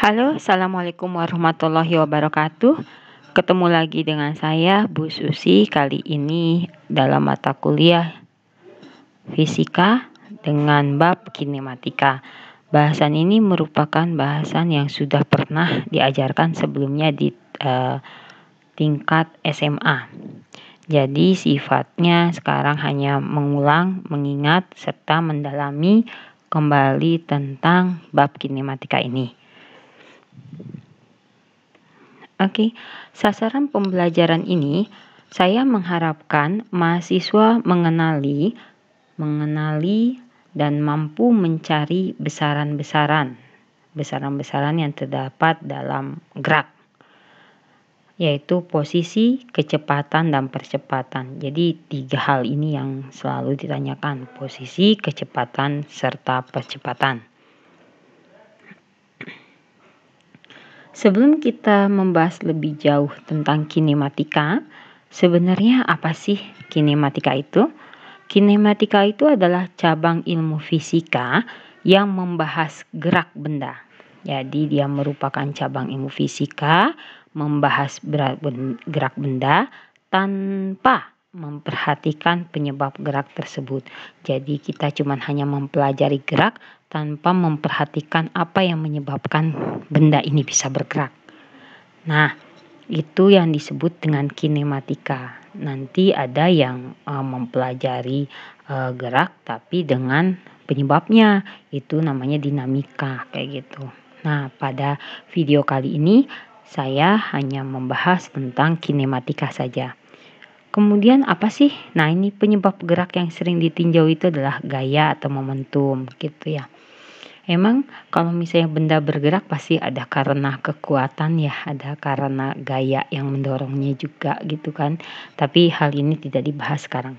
Halo, Assalamualaikum warahmatullahi wabarakatuh. Ketemu lagi dengan saya, Bu Susi, kali ini dalam mata kuliah Fisika dengan bab kinematika. Bahasan ini merupakan bahasan yang sudah pernah diajarkan sebelumnya di tingkat SMA. Jadi sifatnya sekarang hanya mengulang, mengingat, serta mendalami kembali tentang bab kinematika ini. Oke, sasaran pembelajaran ini saya mengharapkan mahasiswa mengenali dan mampu mencari besaran-besaran yang terdapat dalam gerak, yaitu posisi, kecepatan, dan percepatan. Jadi 3 hal ini yang selalu ditanyakan, posisi, kecepatan, serta percepatan. Sebelum kita membahas lebih jauh tentang kinematika, sebenarnya apa sih kinematika itu? Kinematika itu adalah cabang ilmu fisika yang membahas gerak benda. Jadi dia merupakan cabang ilmu fisika membahas gerak benda tanpa memperhatikan penyebab gerak tersebut. Jadi kita hanya mempelajari gerak tanpa memperhatikan apa yang menyebabkan benda ini bisa bergerak. Nah, itu yang disebut dengan kinematika. Nanti ada yang mempelajari gerak tapi dengan penyebabnya, itu namanya dinamika kayak gitu. Nah, pada video kali ini saya hanya membahas tentang kinematika saja. Kemudian apa sih? Nah, ini penyebab gerak yang sering ditinjau itu adalah gaya atau momentum gitu ya. Emang kalau misalnya benda bergerak pasti ada karena kekuatan ya, ada karena gaya yang mendorongnya juga gitu kan. Tapi hal ini tidak dibahas sekarang.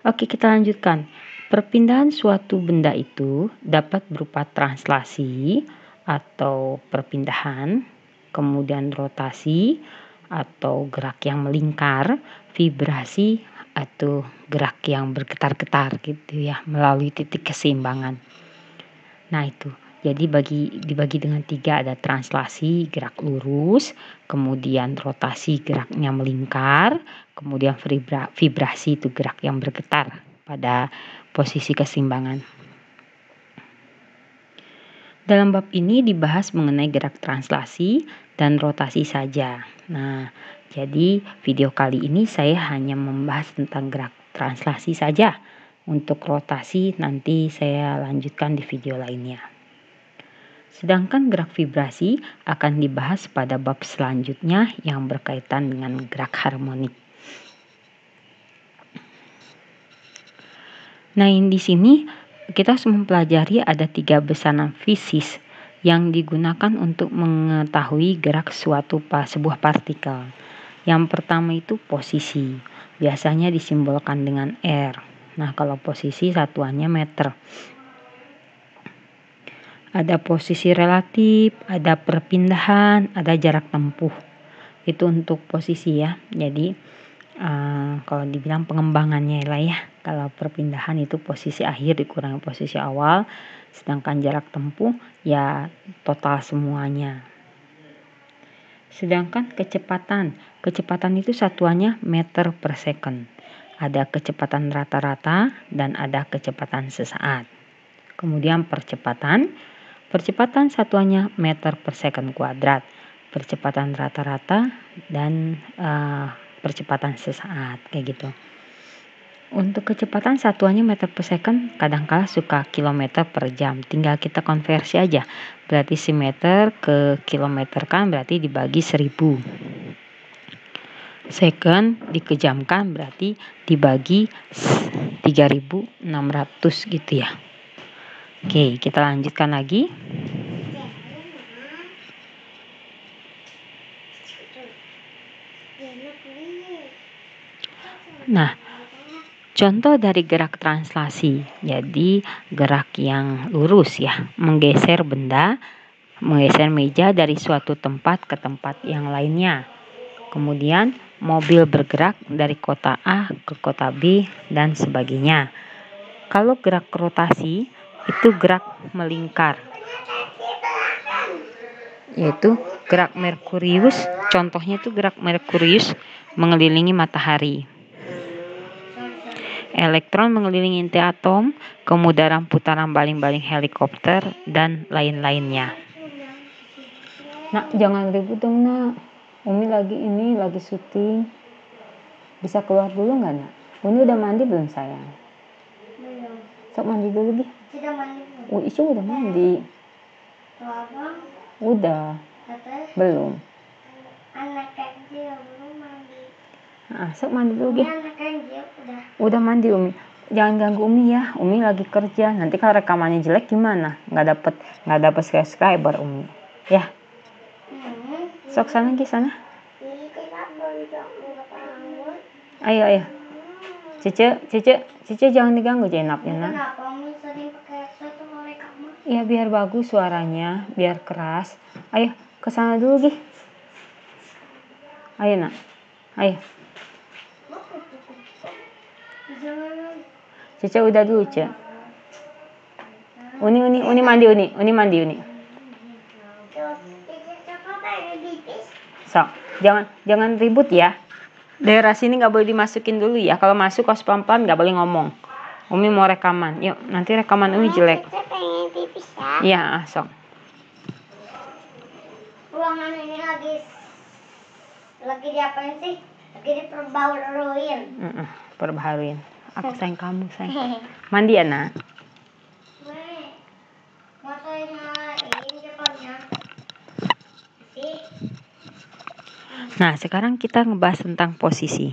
Oke, kita lanjutkan. Perpindahan suatu benda itu dapat berupa translasi atau perpindahan, kemudian rotasi atau gerak yang melingkar, vibrasi atau gerak yang bergetar-getar gitu ya, melalui titik keseimbangan. Nah itu, jadi dibagi dengan 3, ada translasi gerak lurus, kemudian rotasi geraknya melingkar, kemudian vibrasi itu gerak yang bergetar pada posisi keseimbangan. Dalam bab ini dibahas mengenai gerak translasi dan rotasi saja. Nah, jadi video kali ini saya hanya membahas tentang gerak translasi saja. Untuk rotasi nanti saya lanjutkan di video lainnya. Sedangkan gerak vibrasi akan dibahas pada bab selanjutnya yang berkaitan dengan gerak harmonik. Nah, di sini kita harus mempelajari ada 3 besaran fisis yang digunakan untuk mengetahui gerak sebuah partikel. Yang pertama itu posisi, biasanya disimbolkan dengan R. Nah, kalau posisi satuannya meter. Ada posisi relatif, ada perpindahan, ada jarak tempuh. Itu untuk posisi ya. Jadi kalau dibilang pengembangannya lah ya. Kalau perpindahan itu posisi akhir dikurangi posisi awal, sedangkan jarak tempuh ya total semuanya. Sedangkan kecepatan itu satuannya meter per second. Ada kecepatan rata-rata dan ada kecepatan sesaat. Kemudian percepatan satuannya meter per second kuadrat. Percepatan rata-rata dan percepatan sesaat kayak gitu. Untuk kecepatan satuannya meter per second, kadangkala suka kilometer per jam. Tinggal kita konversi aja. Berarti 1 meter ke kilometer kan berarti dibagi 1000. Second dikejamkan berarti dibagi 3600 gitu ya. Oke, kita lanjutkan lagi. Nah, contoh dari gerak translasi, jadi gerak yang lurus ya, menggeser meja dari suatu tempat ke tempat yang lainnya. Kemudian mobil bergerak dari kota A ke kota B dan sebagainya. Kalau gerak rotasi itu gerak melingkar. yaitu gerak Merkurius. Contohnya itu gerak Merkurius mengelilingi matahari. Elektron mengelilingi inti atom, kemudaran putaran baling-baling helikopter, dan lain-lainnya. Nak, jangan ribut dong, Nak. Umi lagi syuting. Bisa keluar dulu nggak, Nak? Umi udah mandi belum, sayang? Belum. Sok mandi dulu, Gi. Sudah mandi belum? Icu udah mandi. Abang? Udah. Kata Belum. anak kecil belum mandi. Sok mandi dulu, Gi. Anak kecil Udah mandi, Umi. Jangan ganggu Umi ya. Umi lagi kerja. Nanti kalau rekamannya jelek gimana? Nggak dapet subscriber Umi. Ya. Sok sana, Gi, sana. Ayo. Cice jangan diganggu Jenapnya, Nak. Kenapa Umi sering pakai headset kalau rekaman? Iya, biar bagus suaranya, biar keras. Ayo, ke sana dulu, Gi. Ayo, Nak. Ayo. Cice udah dulu, Ce. Uni mandi, Uni. Sok, jangan ribut ya. Daerah sini nggak boleh dimasukin dulu ya. Kalau masuk harus pelan-pelan, nggak boleh ngomong. Umi mau rekaman. Yuk, nanti rekaman Umi jelek. Saya pengen pipis ya. Iya, sok. Ruangan ini lagi diapain sih? Lagi diperbaharuin. Perbaharuin. Aku sayang kamu, sayang. Mandi ya, Nak. Masa nyalain depannya sih? Nah, sekarang kita ngebahas tentang posisi.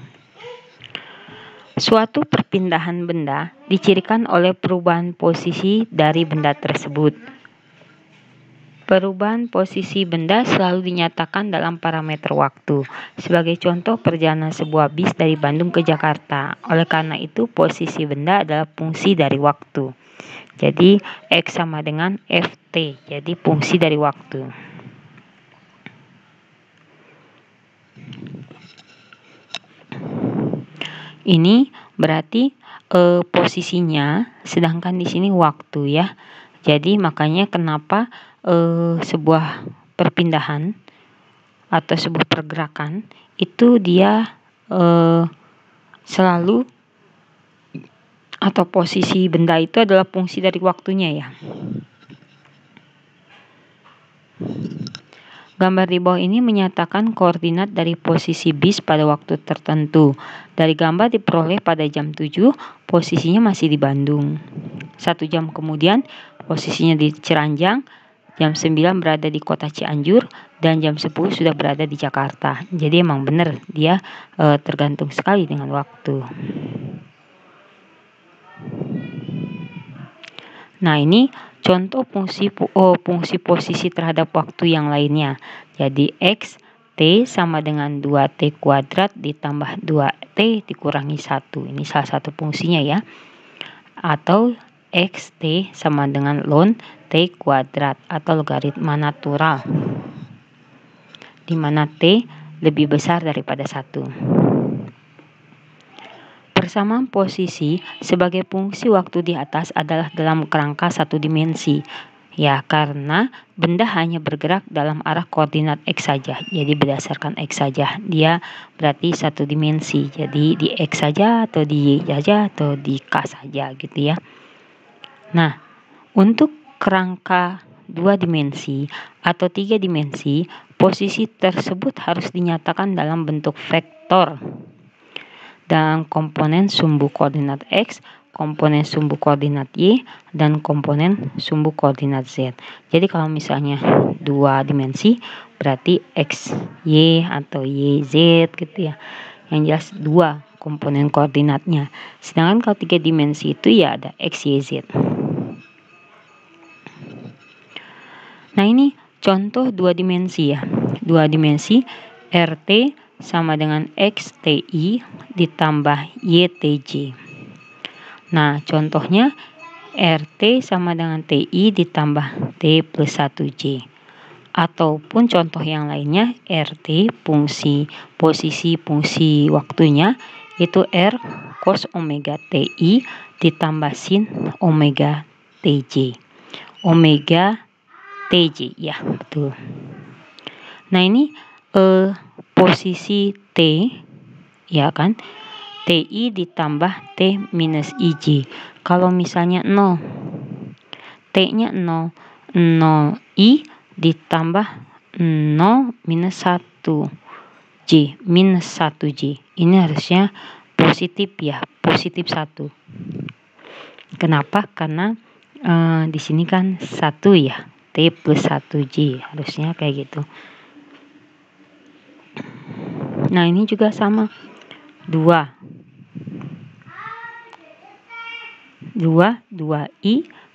Suatu perpindahan benda dicirikan oleh perubahan posisi dari benda tersebut. Perubahan posisi benda selalu dinyatakan dalam parameter waktu. Sebagai contoh, perjalanan sebuah bis dari Bandung ke Jakarta. Oleh karena itu, posisi benda adalah fungsi dari waktu. Jadi, X sama dengan Ft. Jadi, fungsi dari waktu. Ini berarti posisinya, sedangkan di sini waktu ya. Jadi makanya kenapa sebuah perpindahan atau sebuah pergerakan itu dia selalu, atau posisi benda itu adalah fungsi dari waktunya ya. Gambar di bawah ini menyatakan koordinat dari posisi bis pada waktu tertentu. Dari gambar diperoleh pada jam 7, posisinya masih di Bandung. 1 jam kemudian, posisinya di Ciranjang. Jam 9 berada di kota Cianjur. Dan jam 10 sudah berada di Jakarta. Jadi emang benar, dia tergantung sekali dengan waktu. Nah, ini contoh fungsi posisi terhadap waktu yang lainnya. Jadi X T sama dengan 2T kuadrat ditambah 2T dikurangi 1. Ini salah satu fungsinya ya. Atau X T sama dengan ln T kuadrat atau logaritma natural, di mana T lebih besar daripada 1. Persamaan posisi sebagai fungsi waktu di atas adalah dalam kerangka satu dimensi. Ya, karena benda hanya bergerak dalam arah koordinat X saja. Jadi berdasarkan X saja. Dia berarti satu dimensi. Jadi di X saja atau di Y saja atau di K saja gitu ya. Nah, untuk kerangka 2 dimensi atau 3 dimensi, posisi tersebut harus dinyatakan dalam bentuk vektor. Dan komponen sumbu koordinat X, komponen sumbu koordinat Y, dan komponen sumbu koordinat Z. Jadi kalau misalnya 2 dimensi, berarti X, Y, atau Y, Z gitu ya. Yang jelas 2 komponen koordinatnya. Sedangkan kalau 3 dimensi itu ya ada X, Y, Z. Nah, ini contoh 2 dimensi ya. 2 dimensi RT sama dengan XTI ditambah YTJ. Nah, contohnya RT sama dengan TI ditambah T plus 1J. Ataupun contoh yang lainnya, RT posisi fungsi waktunya itu R cos omega TI ditambah sin omega TJ. Omega TJ, ya betul. Nah ini posisi T, ya kan, TI ditambah T minus IJ. Kalau misalnya 0, T-nya 0, 0I ditambah 0 minus 1 J, minus 1J. Ini harusnya positif ya, positif 1. Kenapa? Karena di sini kan 1 ya, T plus 1J, harusnya kayak gitu. Nah ini juga sama, 2I,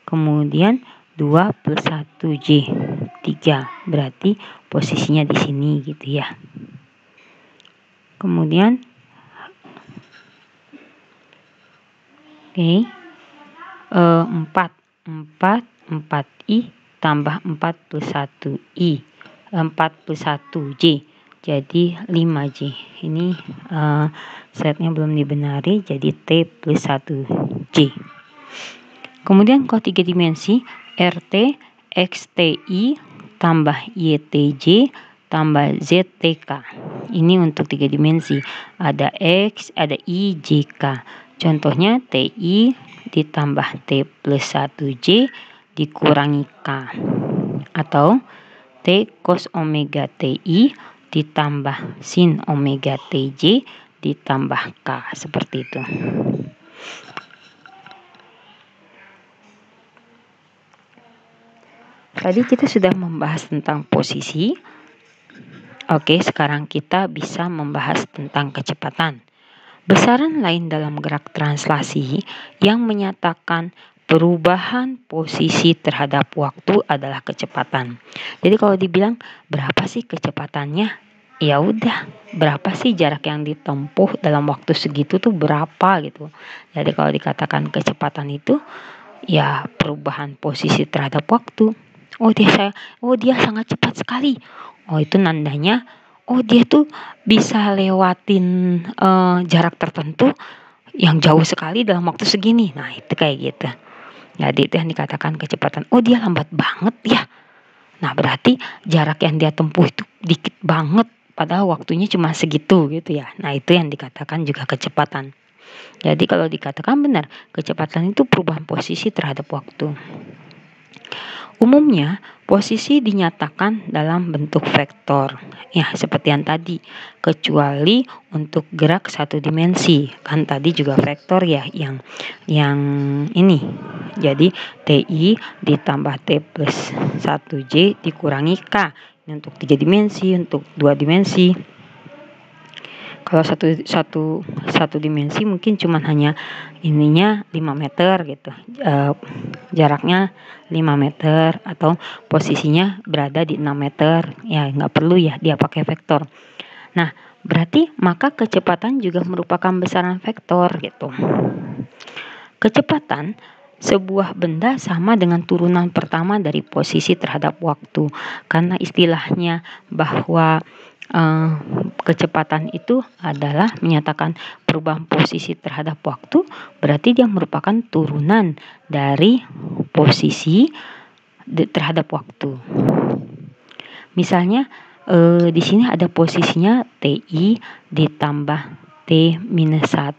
kemudian 2 plus 1J, 3. Berarti posisinya di sini gitu ya. Kemudian, oke, 4I tambah 4 plus 1I, 4 plus 1J, jadi 5J. Ini setnya belum dibenari, jadi T plus 1J. Kemudian kalau 3 dimensi, RT XTI tambah YTJ tambah ZTK. Ini untuk 3 dimensi. Ada X, ada I, JK. Contohnya TI ditambah T plus 1J dikurangi K. Atau T cos omega TI ditambah sin omega TJ ditambah K. Seperti itu. Tadi kita sudah membahas tentang posisi. Oke, sekarang kita bisa membahas tentang kecepatan. Besaran lain dalam gerak translasi yang menyatakan perubahan posisi terhadap waktu adalah kecepatan. Jadi kalau dibilang berapa sih kecepatannya? Ya udah, berapa sih jarak yang ditempuh dalam waktu segitu tuh berapa gitu. Jadi kalau dikatakan kecepatan itu ya perubahan posisi terhadap waktu. Oh dia sangat cepat sekali. Oh itu nandanya, oh dia tuh bisa lewatin jarak tertentu yang jauh sekali dalam waktu segini. Nah itu kayak gitu. Jadi itu yang dikatakan kecepatan. Oh dia lambat banget ya. Nah berarti jarak yang dia tempuh itu dikit banget. Padahal waktunya cuma segitu gitu ya. Nah itu yang dikatakan juga kecepatan. Jadi kalau dikatakan benar, kecepatan itu perubahan posisi terhadap waktu. Umumnya, posisi dinyatakan dalam bentuk vektor, ya seperti yang tadi, kecuali untuk gerak satu dimensi, kan tadi juga vektor ya, yang ini. Jadi TI ditambah T plus 1J dikurangi K, ini untuk 3 dimensi, untuk 2 dimensi. Kalau satu dimensi mungkin cuman hanya ininya 5 meter gitu, jaraknya 5 meter atau posisinya berada di 6 meter, ya nggak perlu ya dia pakai vektor. Nah berarti maka kecepatan juga merupakan besaran vektor gitu. Kecepatan sebuah benda sama dengan turunan pertama dari posisi terhadap waktu, karena istilahnya bahwa kecepatan itu adalah menyatakan perubahan posisi terhadap waktu, berarti dia merupakan turunan dari posisi terhadap waktu. Misalnya di sini ada posisinya TI ditambah T minus 1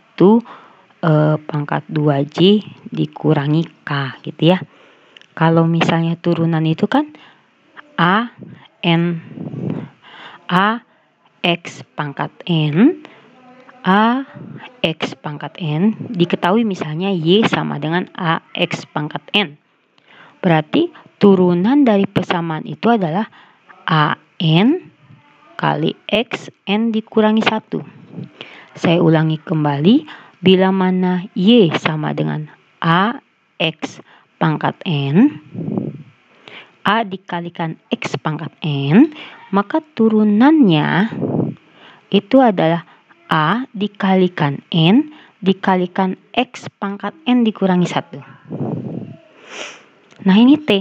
pangkat 2J dikurangi K gitu ya. Kalau misalnya turunan itu kan X pangkat N, X pangkat N, diketahui misalnya Y sama dengan AX pangkat N. Berarti turunan dari persamaan itu adalah AN kali X, N dikurangi 1. Saya ulangi kembali, bila mana Y sama dengan AX pangkat N, A dikalikan X pangkat N, maka turunannya itu adalah A dikalikan N dikalikan X pangkat N dikurangi 1. Nah ini T.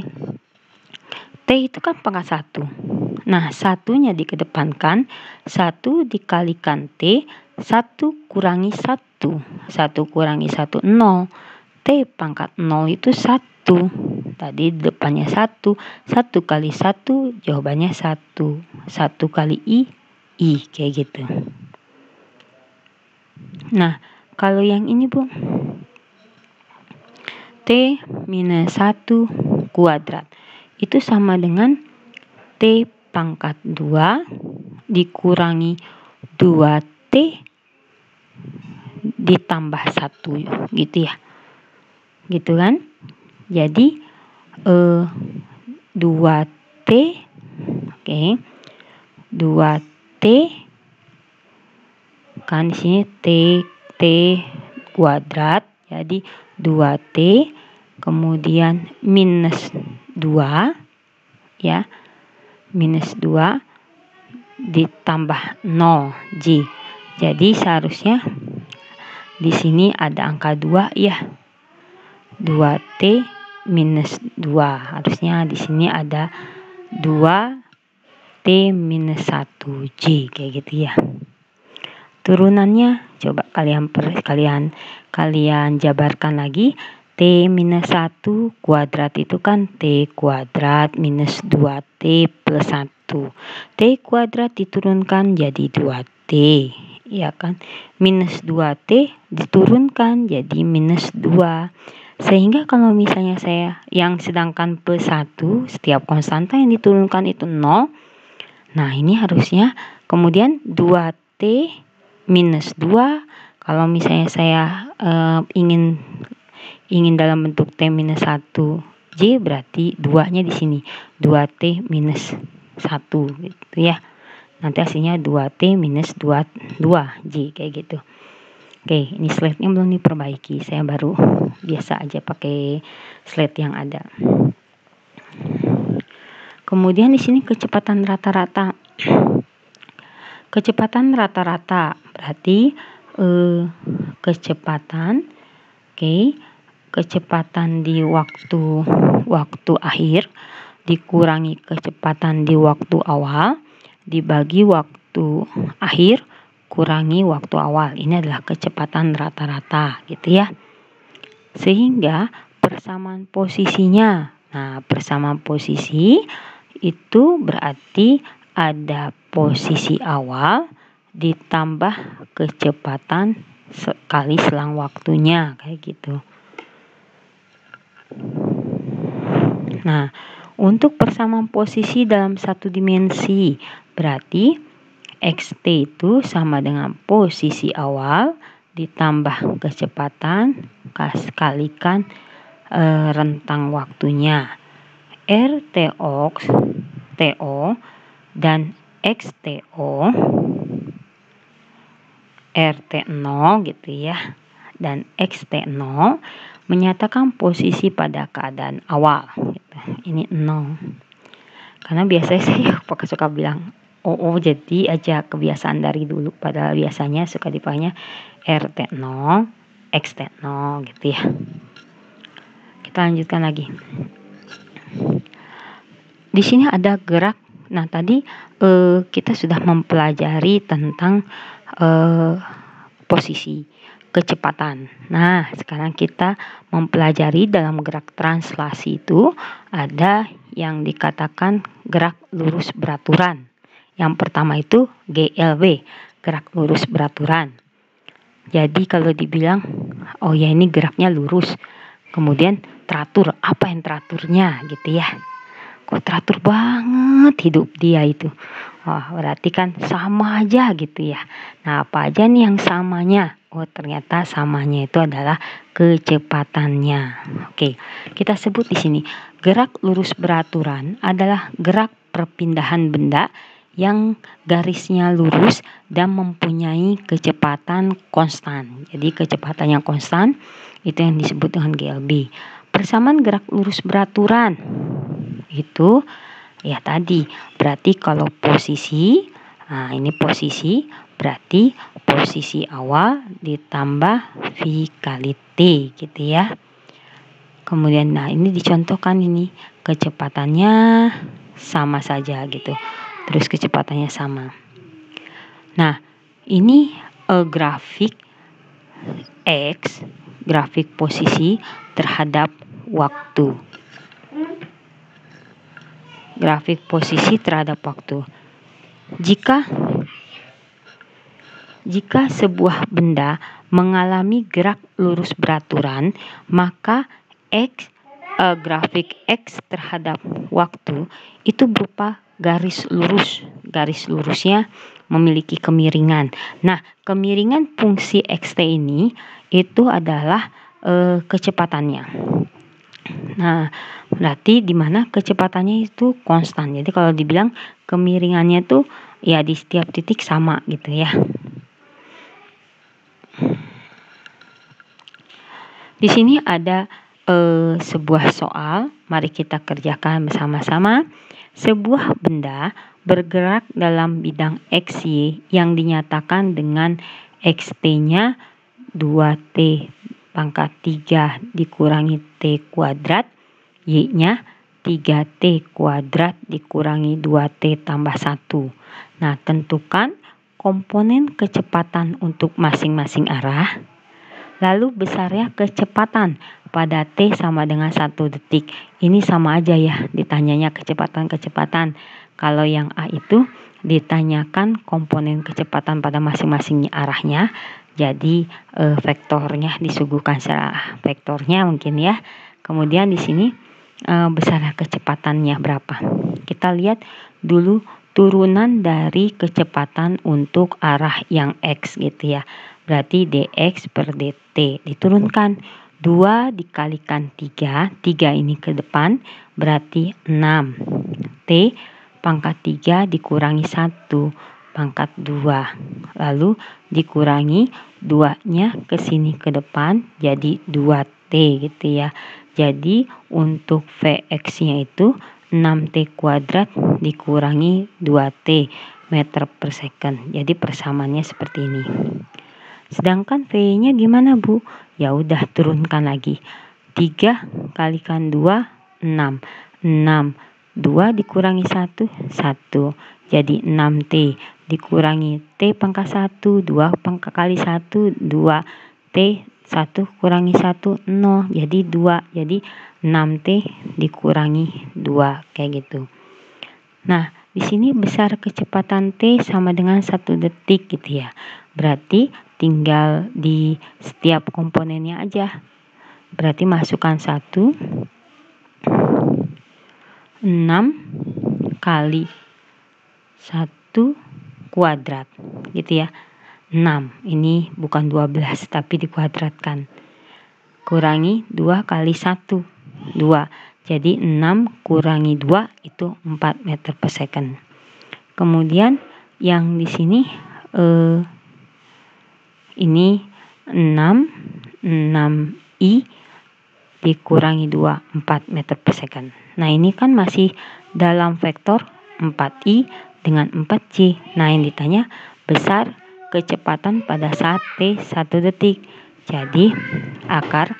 T itu kan pangkat 1. Nah satunya dikedepankan, 1 dikalikan T, 1 kurangi 1. 1 kurangi 1, 0. T pangkat 0 itu 1. Tadi depannya 1. 1 kali 1 jawabannya 1. 1 kali I kayak gitu. Nah, kalau yang ini Bu, T minus 1 kuadrat. Itu sama dengan T pangkat 2 dikurangi 2T ditambah 1 gitu ya. Gitu kan? Jadi 2T, oke. 2T kan di sini T kuadrat. Jadi 2T kemudian minus 2 ya. Minus 2 ditambah 0 J. Jadi seharusnya di sini ada angka 2 ya. 2T minus 2. Harusnya di sini ada 2T minus 1J kayak gitu ya. Turunannya coba kalian jabarkan lagi. T minus 1 kuadrat itu kan T kuadrat minus 2T plus 1. T kuadrat diturunkan jadi 2T. Ya kan? Minus 2T diturunkan jadi minus 2. Sehingga kalau misalnya saya yang sedangkan plus 1, setiap konstanta yang diturunkan itu 0. Nah, ini harusnya kemudian 2T minus 2. Kalau misalnya saya ingin dalam bentuk T minus 1J, berarti 2-nya di sini. 2T minus 1 gitu ya. Nanti hasilnya 2T minus 2J kayak gitu. Oke, ini slide-nya belum diperbaiki. Saya baru biasa aja pakai slide yang ada. Kemudian di sini kecepatan rata-rata. Kecepatan rata-rata berarti kecepatan kecepatan di waktu akhir dikurangi kecepatan di waktu awal dibagi waktu akhir kurangi waktu awal. Ini adalah kecepatan rata-rata gitu ya. Sehingga persamaan posisinya. Nah, persamaan posisi itu berarti ada posisi awal ditambah kecepatan sekali selang waktunya kayak gitu. Nah, untuk persamaan posisi dalam satu dimensi berarti xt itu sama dengan posisi awal ditambah kecepatan kalikan rentang waktunya. RTO dan XTO RT0 gitu ya dan XT0 menyatakan posisi pada keadaan awal gitu. Ini 0 karena biasanya saya suka bilang jadi aja kebiasaan dari dulu, padahal biasanya suka dipakainya RT0 XT0 gitu ya. Kita lanjutkan lagi. Di sini ada gerak. Nah, tadi kita sudah mempelajari tentang posisi, kecepatan. Nah, sekarang kita mempelajari dalam gerak translasi itu ada yang dikatakan gerak lurus beraturan. Yang pertama itu GLB, gerak lurus beraturan. Jadi kalau dibilang, oh ya ini geraknya lurus, kemudian teratur, apa yang teraturnya gitu ya. Kok teratur banget hidup dia itu. Wah, berarti kan sama aja gitu ya. Nah, apa aja nih yang samanya? Oh, ternyata samanya itu adalah kecepatannya. Oke, kita sebut di sini gerak lurus beraturan adalah gerak perpindahan benda yang garisnya lurus dan mempunyai kecepatan konstan. Jadi kecepatan yang konstan itu yang disebut dengan GLB. Persamaan gerak lurus beraturan itu ya tadi berarti kalau posisi, nah ini posisi berarti posisi awal ditambah V kali T gitu ya. Kemudian nah ini dicontohkan ini kecepatannya sama saja gitu. Terus kecepatannya sama. Nah, ini grafik X, grafik posisi terhadap waktu. grafik posisi terhadap waktu. Jika sebuah benda mengalami gerak lurus beraturan, maka grafik X terhadap waktu itu berupa garis lurus. Garis lurusnya memiliki kemiringan. Nah, kemiringan fungsi xt ini itu adalah kecepatannya. Nah, berarti di mana kecepatannya itu konstan. Jadi kalau dibilang kemiringannya tuh ya di setiap titik sama gitu ya. Di sini ada sebuah soal, mari kita kerjakan bersama-sama. Sebuah benda bergerak dalam bidang XY yang dinyatakan dengan XT-nya 2T pangkat 3 dikurangi T kuadrat, Y-nya 3T kuadrat dikurangi 2T tambah 1. Nah, tentukan komponen kecepatan untuk masing-masing arah. Lalu besarnya kecepatan pada T sama dengan 1 detik. Ini sama aja ya, ditanyanya kecepatan. Kalau yang A itu ditanyakan komponen kecepatan pada masing-masing arahnya. Jadi vektornya disuguhkan secara vektornya mungkin ya. Kemudian di sini besar kecepatannya berapa. Kita lihat dulu turunan dari kecepatan untuk arah yang X gitu ya. Berarti dx per dt diturunkan 2 dikalikan 3 ini ke depan berarti 6 t pangkat 3 dikurangi 1 pangkat 2 lalu dikurangi 2 nya ke sini ke depan jadi 2t gitu ya. Jadi untuk Vx nya itu 6t kuadrat dikurangi 2t meter per second. Jadi persamaannya seperti ini. Sedangkan V-nya gimana, Bu? Ya udah turunkan lagi. 3 kalikan 2, 6. 6. 2 dikurangi 1, 1. Jadi 6T dikurangi T pangkat 1, 2 pangkat kali 1, 2. T 1 kurangi 1, 0. Jadi 2. Jadi 6T dikurangi 2. Kayak gitu. Nah, di sini besar kecepatan T sama dengan 1 detik gitu ya. Berarti tinggal di setiap komponennya aja. Berarti masukkan 1, 6 kali 1 kuadrat gitu ya. 6, ini bukan 12 tapi dikuadratkan. Kurangi 2 kali 1, 2. Jadi 6 kurangi 2 itu 4 meter per second. Kemudian yang di sini ini 6I dikurangi 2, 4 meter per second. Nah, ini kan masih dalam vektor 4I dengan 4J. Nah, yang ditanya besar kecepatan pada saat T 1 detik. Jadi, akar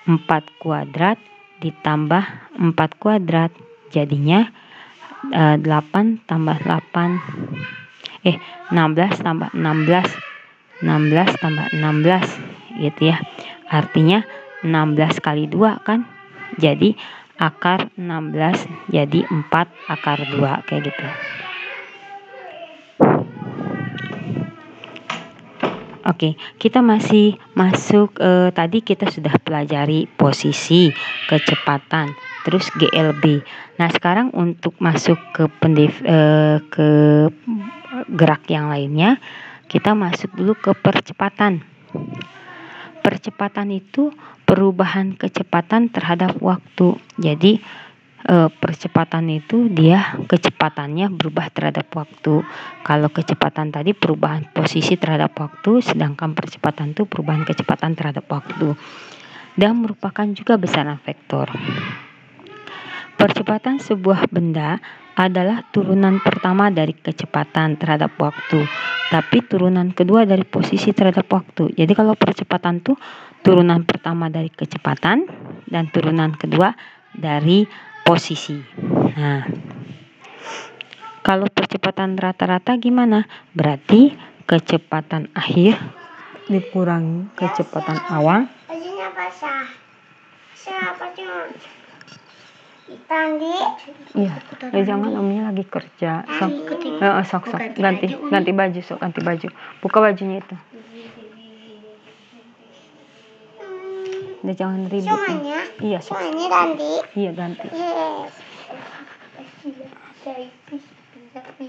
4 kuadrat ditambah 4 kuadrat. Jadinya 8 tambah 8. 16 tambah 16. 16 tambah 16 gitu ya. Artinya 16 kali 2 kan. Jadi akar 16 jadi 4 akar 2 kayak gitu. Oke, kita masih masuk tadi kita sudah pelajari posisi, kecepatan, terus GLB. Nah, sekarang untuk masuk ke ke gerak yang lainnya, kita masuk dulu ke percepatan. Percepatan itu perubahan kecepatan terhadap waktu. Jadi percepatan itu dia kecepatannya berubah terhadap waktu. Kalau kecepatan tadi perubahan posisi terhadap waktu, sedangkan percepatan itu perubahan kecepatan terhadap waktu. Dan merupakan juga besaran vektor. Percepatan sebuah benda adalah turunan pertama dari kecepatan terhadap waktu, tapi turunan kedua dari posisi terhadap waktu. Jadi kalau percepatan tuh turunan pertama dari kecepatan dan turunan kedua dari posisi. Nah, kalau percepatan rata-rata gimana? Berarti kecepatan akhir dikurangi kecepatan awal. Tandi. Iya. Ya jangan, Umi lagi kerja. Sok. Ganti baju, sok ganti baju. Buka bajunya itu. Udah jangan ribut. Semuanya? Iya, sok. Semuanya ganti? Iya, ganti. Yes.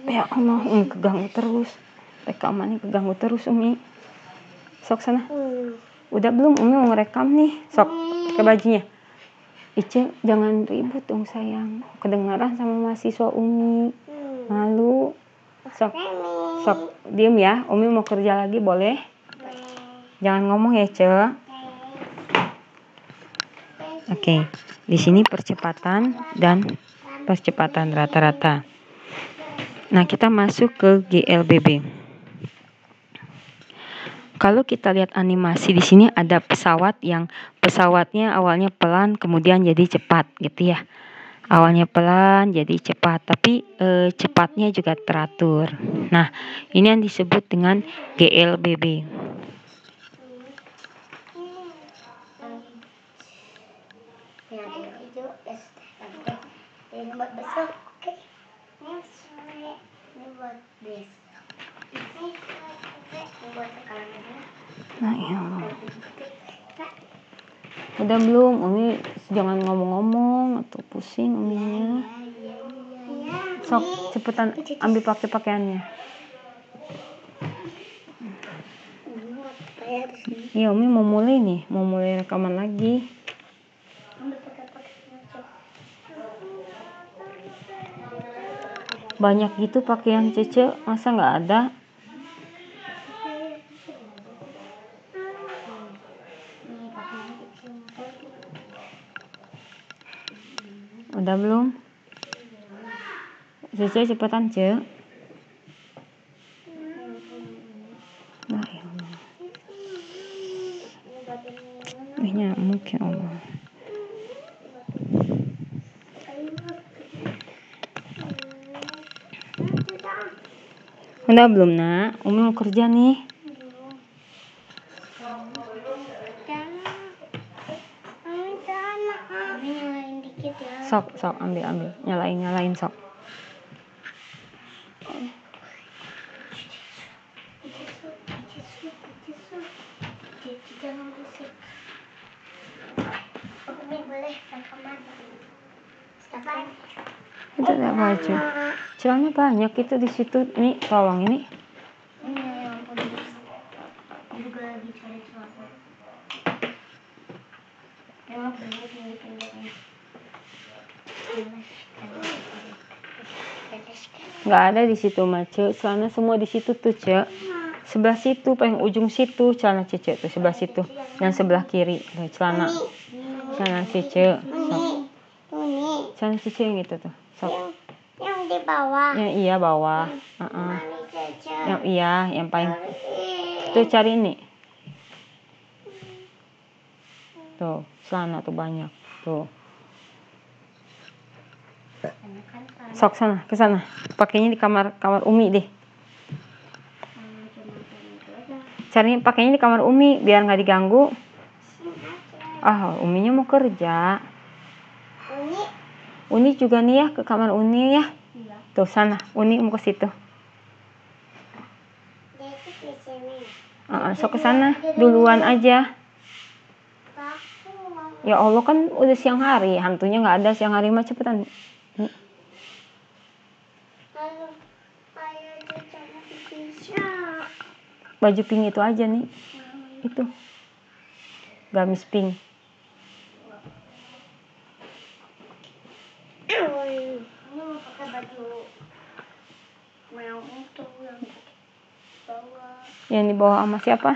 Ya Allah, Umi keganggu terus. Rekamannya keganggu terus, Umi. Sok sana. Udah belum? Umi mau ngerekam nih. Sok, pakai bajunya. Ice, jangan ribut dong sayang. Kedengaran sama mahasiswa Umi. Malu. Sok, diem ya. Umi mau kerja lagi, boleh? Jangan ngomong ya, Ce. Oke, di sini percepatan dan percepatan rata-rata. Nah, kita masuk ke GLBB. Kalau kita lihat animasi di sini ada pesawat yang pesawatnya awalnya pelan kemudian jadi cepat gitu ya. Awalnya pelan jadi cepat, tapi cepatnya juga teratur. Nah, ini yang disebut dengan GLBB. Ini buat besok, oke? Ini buat besok. Ini buat sekarang aja. Nah, ya Allah. Udah belum? Umi jangan ngomong-ngomong atau pusing Uminya. Sok, cepetan ambil pakaiannya. Iya, Umi mau mulai nih, mau mulai rekaman lagi. Banyak gitu pakaian Cece, masa nggak ada? Udah belum? Cece cepetan, Ce. Nah, ya Allah. Ini nyamuk ya Allah. Udah belum, Nak? Umi mau kerja nih. Sok, ambil. Nyalain, sok. Itu ada baju. Celana banyak itu di situ. Nih, tolong ini. Juga lagi cari celana. Nggak ada di situ, Mace. Celana semua di situ tuh, Ce. Sebelah situ, paling ujung situ celana Cece tuh, sebelah situ. Yang sebelah kiri, tuh, celana Cece. Sok. Celana Cece yang itu tuh. Sok. Yang di bawah. Iya, bawah. Yang yang paling. Tuh cari ini. Tuh, celana tuh banyak. Tuh. Sok sana, ke sana. Pakainya di kamar Umi deh. Cari pakainya di kamar Umi biar nggak diganggu. Uminya mau kerja. Uni juga nih ya ke kamar Uni ya. Tuh sana, Uni mau ke situ. Sok ke sana duluan aja. Ya Allah, kan udah siang hari, hantunya nggak ada siang hari mah, cepetan. Baju pink itu aja nih. Itu. Gamis pink. Ini mau pakai baju merah itu yang bawah. Yang di bawah sama siapa?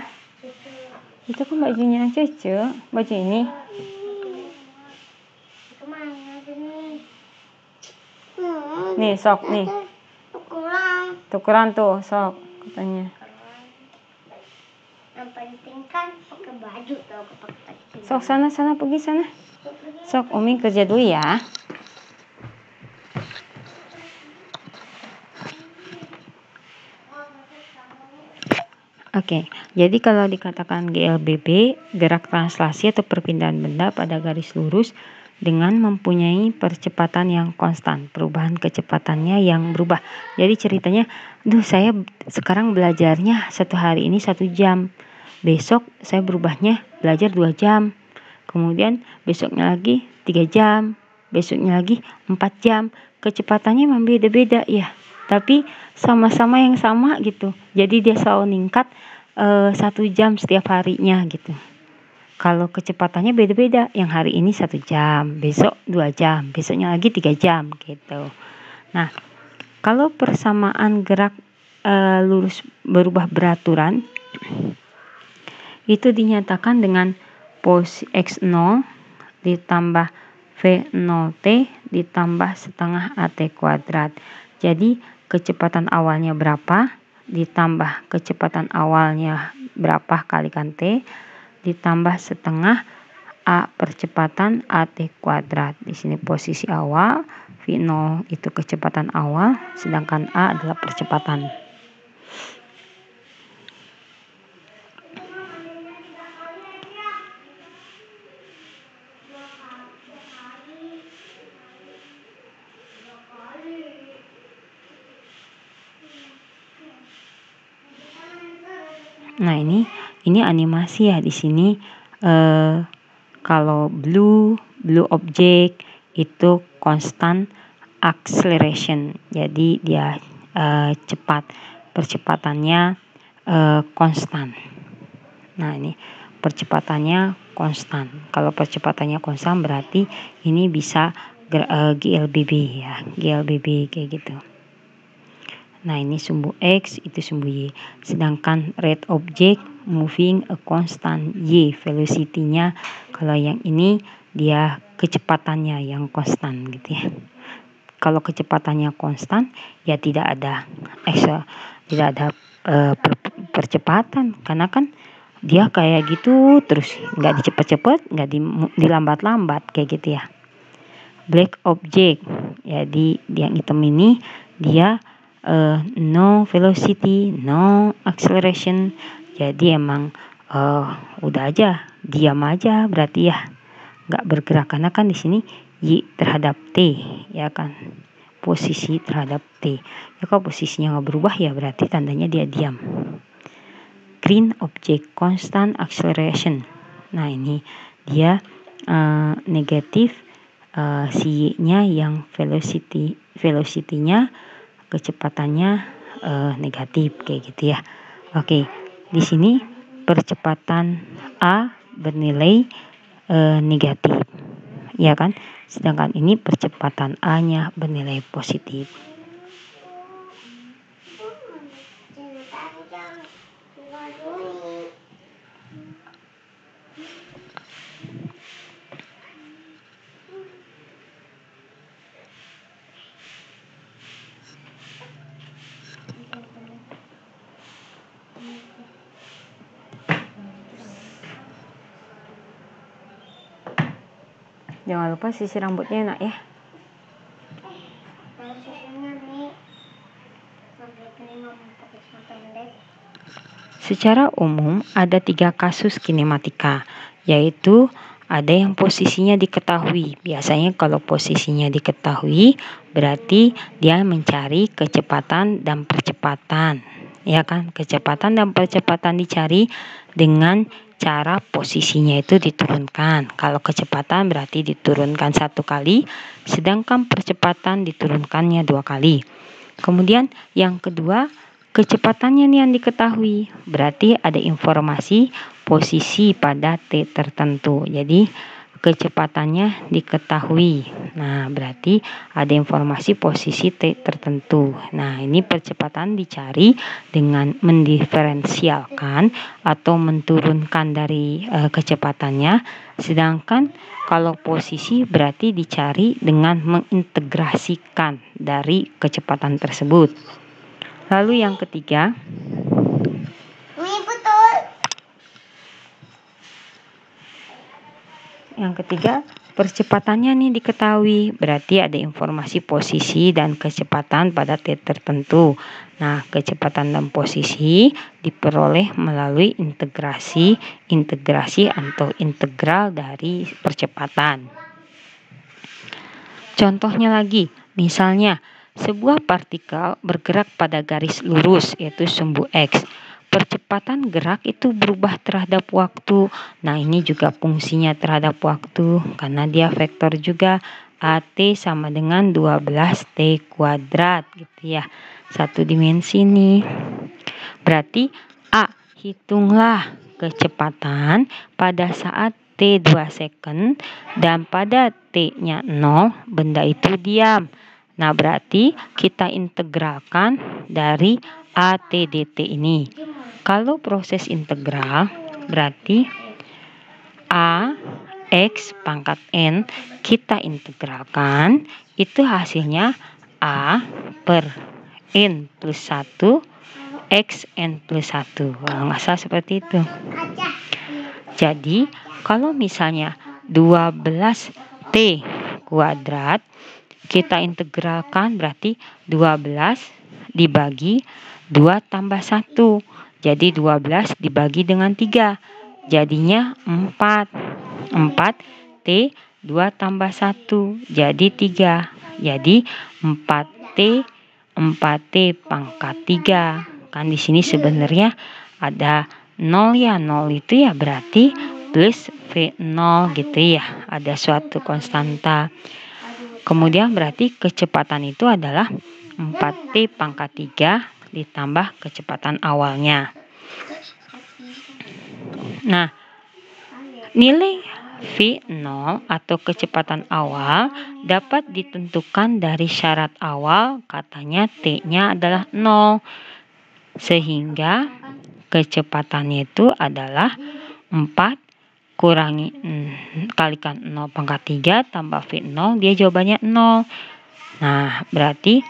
Itu kan bajunya Cece. Baju ini. Nih, sok nih. Tukeran tuh, sok katanya. Yang penting kan pakai baju tau pakai. Sok sana pergi sana. Sok Umi kerja dulu ya. Oke, jadi kalau dikatakan GLBB, gerak translasi atau perpindahan benda pada garis lurus dengan mempunyai percepatan yang konstan, perubahan kecepatannya yang berubah. Jadi ceritanya, saya sekarang belajarnya satu hari ini 1 jam, besok saya berubahnya belajar 2 jam, kemudian besoknya lagi 3 jam, besoknya lagi 4 jam. Kecepatannya memang beda-beda ya, tapi sama-sama yang sama gitu. Jadi dia selalu meningkat 1 jam setiap harinya gitu. Kalau kecepatannya beda-beda, yang hari ini 1 jam, besok 2 jam, besoknya lagi 3 jam gitu. Nah, kalau persamaan gerak lurus berubah beraturan, itu dinyatakan dengan posisi X0 ditambah V0T ditambah setengah AT kuadrat. Jadi kecepatan awalnya berapa, ditambah kecepatan awalnya berapa kalikan T, ditambah setengah A percepatan AT kuadrat. Di sini posisi awal, V0 itu kecepatan awal, sedangkan A adalah percepatan. Nah, ini animasi ya di sini. Kalau blue object itu constant acceleration. Jadi dia cepat, percepatannya konstan. Nah, ini percepatannya konstan. Kalau percepatannya konstan berarti ini bisa GLBB ya, GLBB kayak gitu. Nah, ini sumbu X, itu sumbu Y. Sedangkan rate object moving a constant Y, velocity-nya. Kalau yang ini dia kecepatannya yang konstan gitu ya. Kalau kecepatannya konstan ya tidak ada percepatan, karena kan dia kayak gitu terus, nggak dicepet-cepet, nggak dilambat-lambat kayak gitu ya. Black object, jadi yang hitam ini dia no velocity, no acceleration. Jadi emang udah aja, diam aja berarti ya, nggak bergerak, karena kan di sini Y terhadap T ya kan, posisi terhadap T. Ya kalau posisinya nggak berubah ya berarti tandanya dia diam. Green object, constant acceleration. Nah, ini dia negatif, si Y-nya yang velocity-nya kecepatannya negatif kayak gitu ya. Oke, di sini percepatan A bernilai negatif, ya kan? Sedangkan ini percepatan A-nya bernilai positif. Jangan lupa sisir rambutnya nak ya. Secara umum ada 3 kasus kinematika, yaitu ada yang posisinya diketahui. Biasanya kalau posisinya diketahui berarti dia mencari kecepatan dan percepatan, ya kan? Kecepatan dan percepatan dicari dengan cara posisinya itu diturunkan. Kalau kecepatan berarti diturunkan 1 kali, sedangkan percepatan diturunkannya 2 kali. Kemudian yang kedua, kecepatannya nih yang diketahui, berarti ada informasi posisi pada T tertentu. Jadi kecepatannya diketahui. Nah, berarti ada informasi posisi T tertentu. Nah, ini percepatan dicari dengan mendiferensialkan atau menturunkan dari kecepatannya. Sedangkan kalau posisi berarti dicari dengan mengintegrasikan dari kecepatan tersebut. Lalu yang ketiga, percepatannya nih diketahui, berarti ada informasi posisi dan kecepatan pada T tertentu. Nah, kecepatan dan posisi diperoleh melalui integrasi atau integral dari percepatan. Contohnya lagi, misalnya sebuah partikel bergerak pada garis lurus yaitu sumbu X. Percepatan gerak itu berubah terhadap waktu. Nah, ini juga fungsinya terhadap waktu karena dia vektor juga. AT sama dengan 12T kuadrat gitu ya. Satu dimensi nih. Berarti A, hitunglah kecepatan pada saat T 2 second dan pada T-nya 0 benda itu diam. Nah, berarti kita integralkan dari AT dt ini. Kalau proses integral berarti A X pangkat N kita integralkan, itu hasilnya A per N plus 1 X N plus 1. Kalau nggak salah seperti itu. Jadi kalau misalnya 12T kuadrat kita integralkan berarti 12 dibagi 2 tambah 1. Jadi 12 dibagi dengan 3. Jadinya 4. 4T 2 tambah 1 jadi 3. Jadi 4T pangkat 3. Kan di sini sebenarnya ada 0 ya. 0 itu ya berarti plus V0 gitu ya. Ada suatu konstanta. Kemudian berarti kecepatan itu adalah 4T pangkat 3 ditambah kecepatan awalnya. Nah, nilai V0 atau kecepatan awal dapat ditentukan dari syarat awal, katanya T-nya adalah 0. Sehingga kecepatannya itu adalah 4 kalikan 0 pangkat 3 tambah V0, dia jawabannya 0. Nah, berarti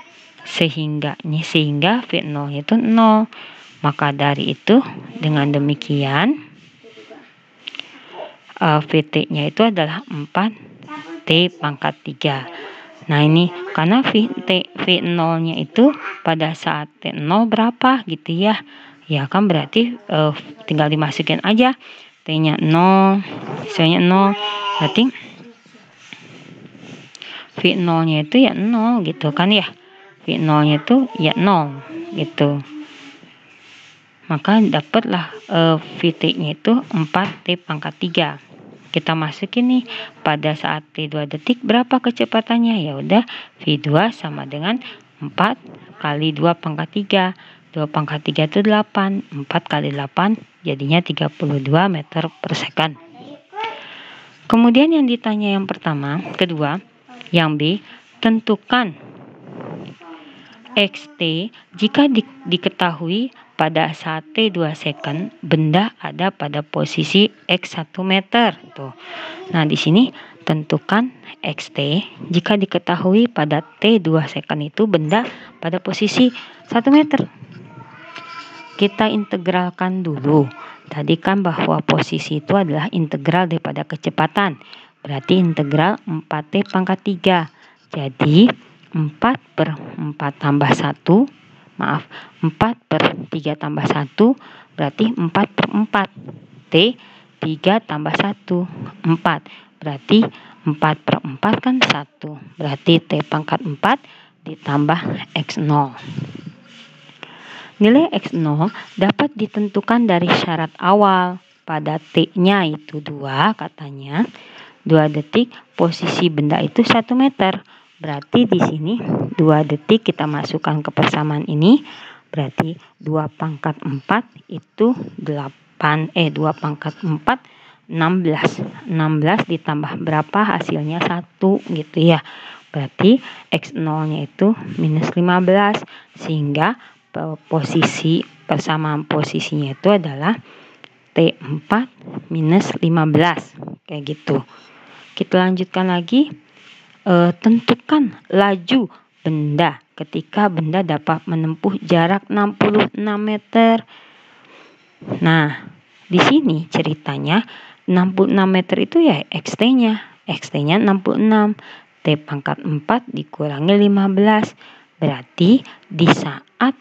sehingga V0 itu 0. Maka dari itu dengan demikian VT-nya itu adalah 4T pangkat 3. Nah, ini karena V0-nya itu pada saat T0 berapa gitu ya. Ya kan berarti tinggal dimasukin aja. T-nya 0, misalnya 0. Berarti V0-nya itu ya 0 gitu kan ya. V0-nya itu ya 0 gitu. Maka dapatlah VT-nya itu 4T pangkat 3. Kita masukin nih pada saat T2 detik berapa kecepatannya? Ya udah V2 sama dengan 4 kali 2 pangkat 3. 2 pangkat 3 itu 8. 4 kali 8 jadinya 32 meter per second. Kemudian yang ditanya yang pertama, kedua, yang B, tentukan XT jika diketahui pada saat T2 second benda ada pada posisi X1 meter. Tuh. Nah, di sini tentukan XT jika diketahui pada T2 second itu benda pada posisi 1 meter. Kita integralkan dulu. Tadi kan bahwa posisi itu adalah integral daripada kecepatan. Berarti integral 4T pangkat 3. Jadi 4 per 4 tambah 1. 4 per 3 tambah 1. Berarti 4 per 4. T 3 tambah 1. 4. Berarti 4 per 4 kan 1. Berarti T pangkat 4 ditambah X0. Nilai X0 dapat ditentukan dari syarat awal. Pada T-nya itu 2 katanya. 2 detik posisi benda itu 1 meter. Berarti di sini 2 detik kita masukkan ke persamaan ini. Berarti 2 pangkat 4 itu 2 pangkat 4 16. 16 ditambah berapa hasilnya 1 gitu ya. Berarti X0-nya itu minus 15. Sehingga persamaan posisinya itu adalah T4 minus 15 kayak gitu. Kita lanjutkan lagi, tentukan laju benda ketika benda dapat menempuh jarak 66 meter. Nah, di sini ceritanya 66 meter itu ya XT-nya 66. T pangkat 4 dikurangi 15. Berarti di saat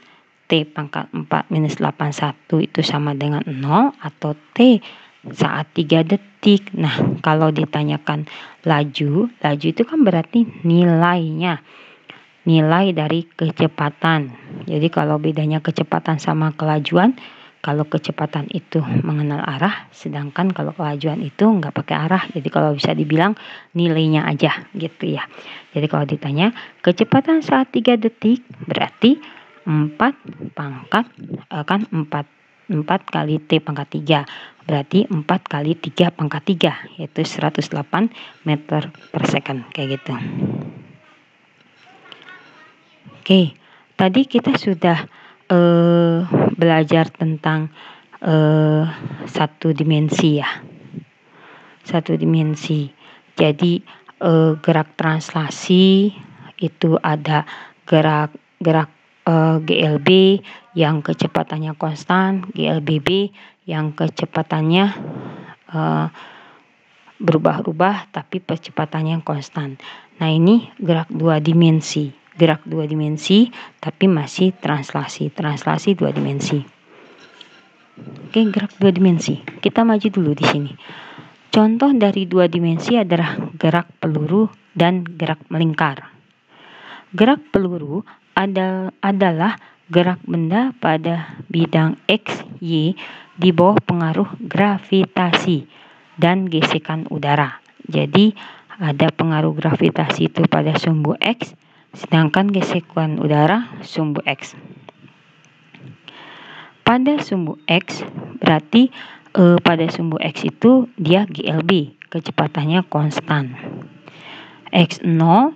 T pangkat 4 minus 81 itu sama dengan 0 atau T saat 3 detik. Nah, kalau ditanyakan laju itu kan berarti nilai dari kecepatan. Jadi kalau bedanya kecepatan sama kelajuan, kalau kecepatan itu mengenal arah, sedangkan kalau kelajuan itu nggak pakai arah. Jadi kalau bisa dibilang nilainya aja gitu ya. Jadi kalau ditanya kecepatan saat 3 detik berarti 4 kali T pangkat 3. Berarti 4 kali 3 pangkat 3, yaitu 108 meter per second, kayak gitu. Oke, tadi kita sudah belajar tentang satu dimensi ya. Satu dimensi. Jadi gerak translasi itu ada gerak GLB yang kecepatannya konstan, GLBB yang kecepatannya berubah-ubah tapi kecepatannya konstan. Nah, ini gerak dua dimensi tapi masih translasi 2 dimensi. Oke, gerak 2 dimensi. Kita maju dulu di sini. Contoh dari 2 dimensi adalah gerak peluru dan gerak melingkar. Gerak peluru adalah gerak benda pada bidang X, Y di bawah pengaruh gravitasi dan gesekan udara. Jadi ada pengaruh gravitasi itu pada sumbu X, sedangkan gesekan udara sumbu X. Pada sumbu X berarti pada sumbu X itu dia GLB, kecepatannya konstan. X0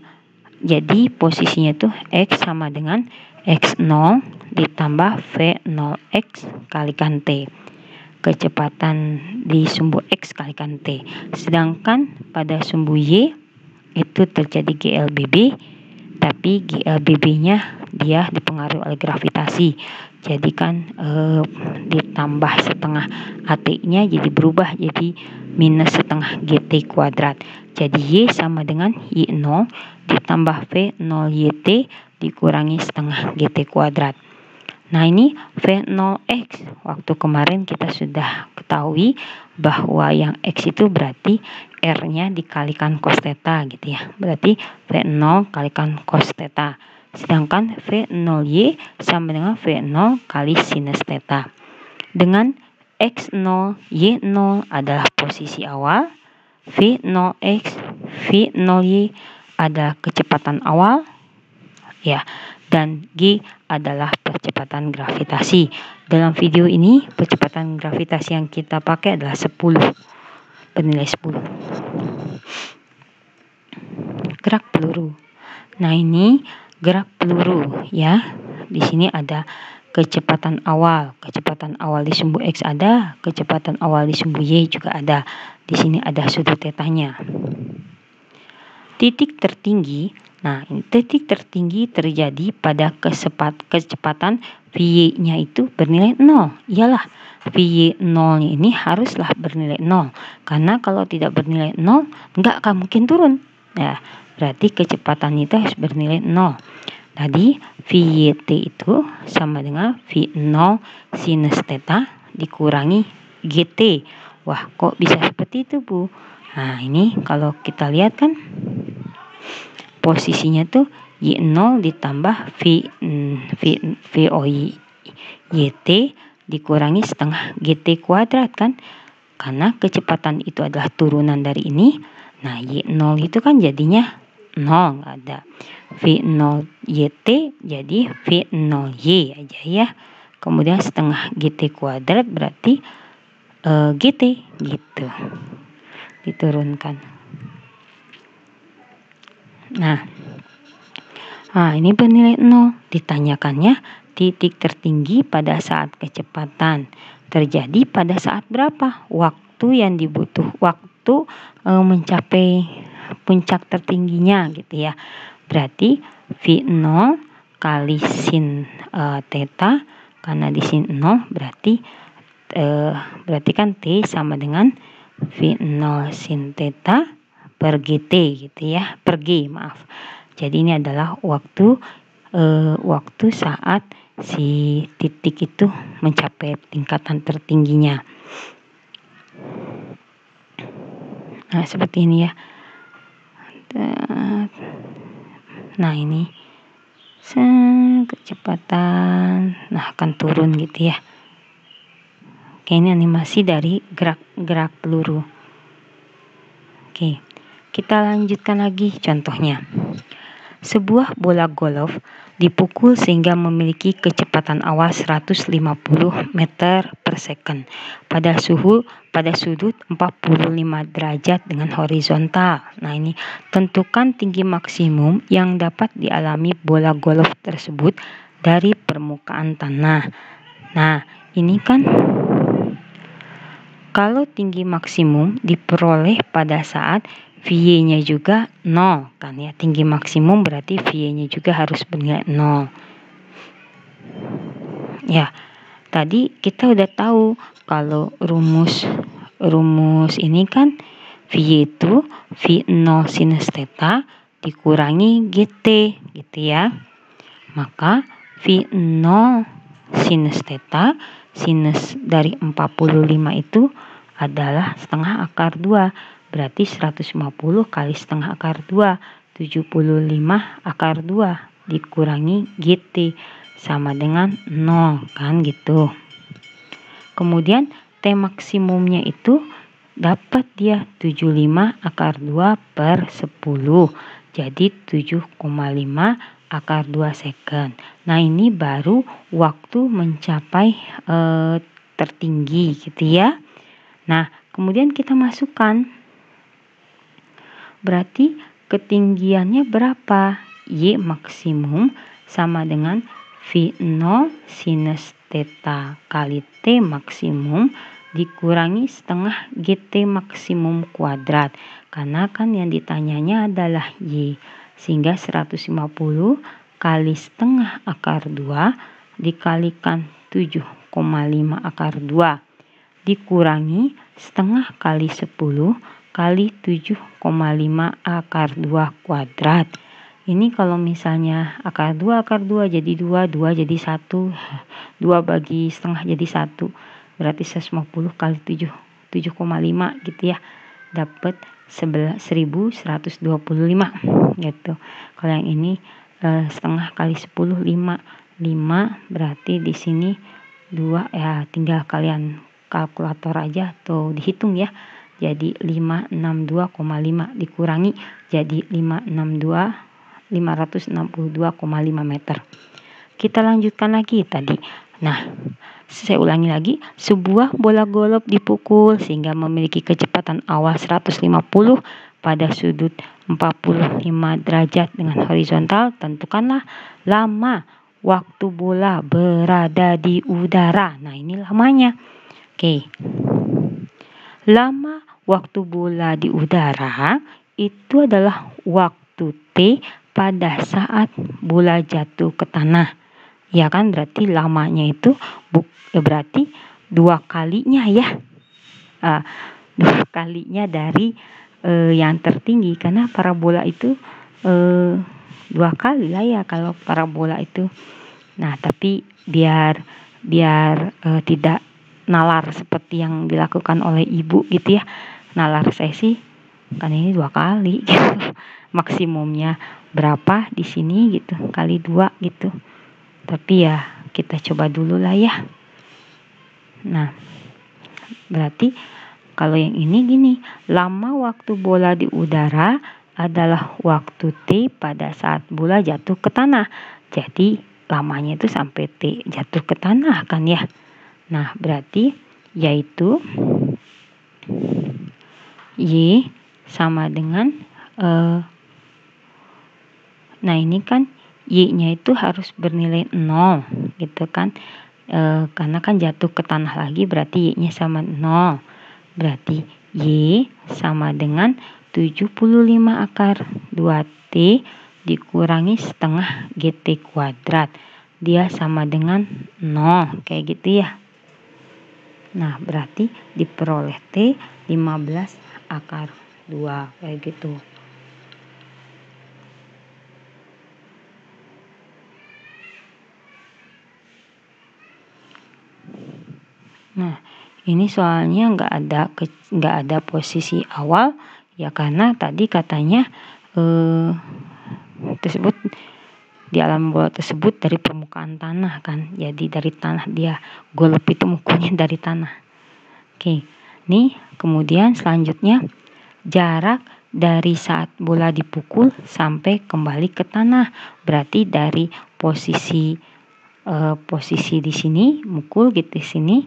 jadi posisinya itu X sama dengan X0 ditambah V0X kalikan T. Kecepatan di sumbu X kalikan T. Sedangkan pada sumbu Y itu terjadi GLBB, tapi GLBB-nya dia dipengaruhi oleh gravitasi. Jadi kan ditambah setengah AT-nya jadi berubah jadi minus setengah GT kuadrat. Jadi Y sama dengan Y0 ditambah V0YT dikurangi setengah GT kuadrat. Nah, ini V0X. Waktu kemarin kita sudah ketahui bahwa yang X itu berarti R-nya dikalikan cos theta gitu ya. Berarti V0 kalikan cos theta. Sedangkan V0Y sama dengan V0 kali sinus theta. Dengan X0, Y0 adalah posisi awal, V0X, V0Y adalah kecepatan awal, ya, dan G adalah percepatan gravitasi. Dalam video ini, percepatan gravitasi yang kita pakai adalah 10, bernilai 10. Gerak peluru. Nah, ini gerak peluru ya. Di sini ada kecepatan awal di sumbu X ada, kecepatan awal di sumbu Y juga ada. Di sini ada sudut tetanya. Titik tertinggi. Nah, titik tertinggi terjadi pada kecepatan Vy-nya itu bernilai 0. Iyalah, Vy0-nya ini haruslah bernilai 0. Karena kalau tidak bernilai 0, nggak akan mungkin turun. Ya, berarti kecepatan itu harus bernilai 0. Tadi Vyt itu sama dengan V0 sinus theta dikurangi GT. Wah, kok bisa seperti itu, Bu? Nah, ini kalau kita lihat kan posisinya tuh Y0 ditambah VOYT dikurangi setengah GT kuadrat kan. Karena kecepatan itu adalah turunan dari ini. Nah, Y0 itu kan jadinya 0, nggak ada. V0YT jadi V0Y aja ya. Kemudian setengah GT kuadrat berarti GT gitu. Diturunkan. Nah, ini bernilai 0. Ditanyakannya titik tertinggi pada saat kecepatan terjadi pada saat berapa? Waktu yang mencapai puncak tertingginya gitu ya. Berarti V0 kali sin theta, karena di sin 0 berarti kan T sama dengan V0 sin theta per GT gitu ya, per G maaf. Jadi ini adalah waktu saat si titik itu mencapai tingkatan tertingginya. Nah, seperti ini ya. Nah, ini kecepatan, nah akan turun gitu ya. Oke, ini animasi dari gerak peluru. Oke, kita lanjutkan lagi contohnya. Sebuah bola golf dipukul sehingga memiliki kecepatan awal 150 meter per second pada sudut 45 derajat dengan horizontal. Nah, ini tentukan tinggi maksimum yang dapat dialami bola golf tersebut dari permukaan tanah. Nah, ini kan kalau tinggi maksimum diperoleh pada saat VY-nya juga 0 kan ya. Tinggi maksimum berarti VY-nya juga harus bernilai 0. Ya, tadi kita udah tahu kalau rumus ini kan VY itu V0 sinus theta dikurangi GT gitu ya. Maka V0 sinus theta, sinus dari 45 itu adalah setengah akar 2. Berarti 150 kali setengah akar 2, 75 akar 2 dikurangi GT sama dengan 0 kan gitu. Kemudian T maksimumnya itu dapat dia 75 akar 2 per 10. Jadi 7,5 akar 2 second. Nah, ini baru waktu mencapai tertinggi gitu ya. Nah, kemudian kita masukkan. Berarti ketinggiannya berapa? Y maksimum sama dengan V0 sinus theta kali T maksimum dikurangi setengah GT maksimum kuadrat. Karena kan yang ditanyanya adalah Y. Sehingga 150 kali setengah akar 2 dikalikan 7,5 akar 2 dikurangi setengah kali 10 kali 7,5 akar 2 kuadrat. Ini kalau misalnya akar 2 jadi 2, 2 jadi 1, 2 bagi setengah jadi 1. Berarti 150 kali 7,5 gitu ya. Dapat 1125 gitu. Kalau yang ini setengah kali 10 5 berarti di sini 2 ya, tinggal kalian kalkulator aja atau dihitung ya. Jadi 562,5 dikurangi jadi 562,5 meter. Kita lanjutkan lagi tadi. Nah, saya ulangi lagi, sebuah bola golf dipukul sehingga memiliki kecepatan awal 150 pada sudut 45 derajat dengan horizontal. Tentukanlah lama waktu bola berada di udara. Nah, ini lamanya. Oke. Lama waktu bola di udara itu adalah waktu T pada saat bola jatuh ke tanah. Ya kan, berarti lamanya itu berarti 2 kalinya ya. 2 kalinya dari yang tertinggi, karena parabola itu 2 kali lah ya kalau parabola itu. Nah, tapi biar tidak nalar seperti yang dilakukan oleh ibu gitu ya. Nalar saya sih kan ini 2 kali gitu. Maksimumnya berapa di sini gitu, kali 2 gitu. Tapi ya kita coba dulu lah ya. Nah, berarti kalau yang ini gini, lama waktu bola di udara adalah waktu T pada saat bola jatuh ke tanah. Jadi lamanya itu sampai T jatuh ke tanah kan ya. Nah, berarti yaitu Y sama dengan nah, ini kan Y-nya itu harus bernilai 0 gitu kan. Karena kan jatuh ke tanah lagi, berarti Y-nya sama 0. Berarti Y sama dengan 75 akar 2T dikurangi setengah GT kuadrat. Dia sama dengan 0, kayak gitu ya. Nah, berarti diperoleh T 15 akar 2, kayak gitu. Nah, ini soalnya nggak ada posisi awal, Ya karena tadi katanya tersebut di alam bola tersebut dari permukaan tanah kan. Jadi dari tanah dia golep itu mukulnya dari tanah. Oke. Nih, kemudian selanjutnya jarak dari saat bola dipukul sampai kembali ke tanah. Berarti dari posisi di sini mukul gitu di sini.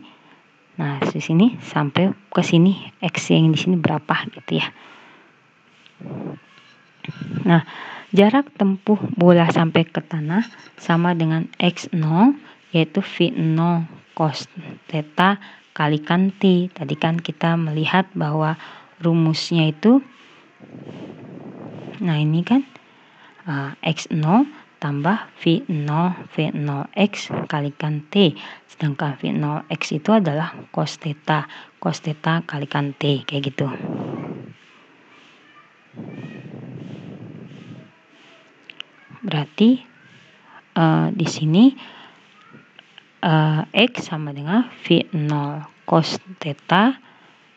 Nah, di sini sampai ke sini X yang di sini berapa gitu ya. Nah, jarak tempuh bola sampai ke tanah sama dengan X0 yaitu V0 cos theta kalikan T. Tadi kan kita melihat bahwa rumusnya itu nah ini kan X0 tambah V0X kalikan T. Sedangkan V0X itu adalah cos theta kalikan T, kayak gitu. Berarti di sini X sama dengan V0 cos theta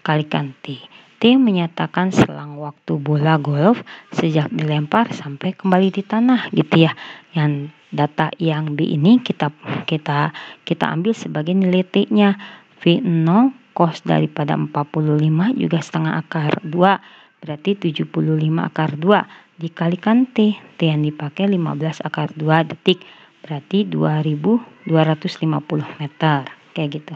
kalikan T. T menyatakan selang waktu bola golf sejak dilempar sampai kembali di tanah gitu ya. Yang data yang B ini kita ambil sebagai nilai T-nya. V0 cos daripada 45 juga setengah akar 2. Berarti 75 akar 2 dikalikan T. T yang dipakai 15 akar 2 detik. Berarti 2250 meter. Kayak gitu.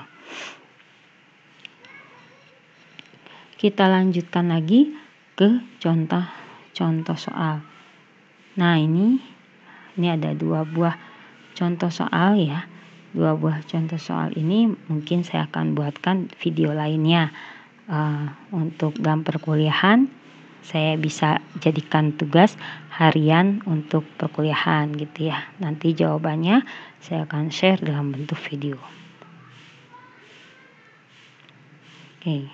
Kita lanjutkan lagi ke contoh soal. Nah, ini ada 2 buah contoh soal ya. 2 buah contoh soal ini mungkin saya akan buatkan video lainnya. Untuk dalam perkuliahan saya bisa jadikan tugas harian untuk perkuliahan gitu ya. Nanti jawabannya saya akan share dalam bentuk video. Oke.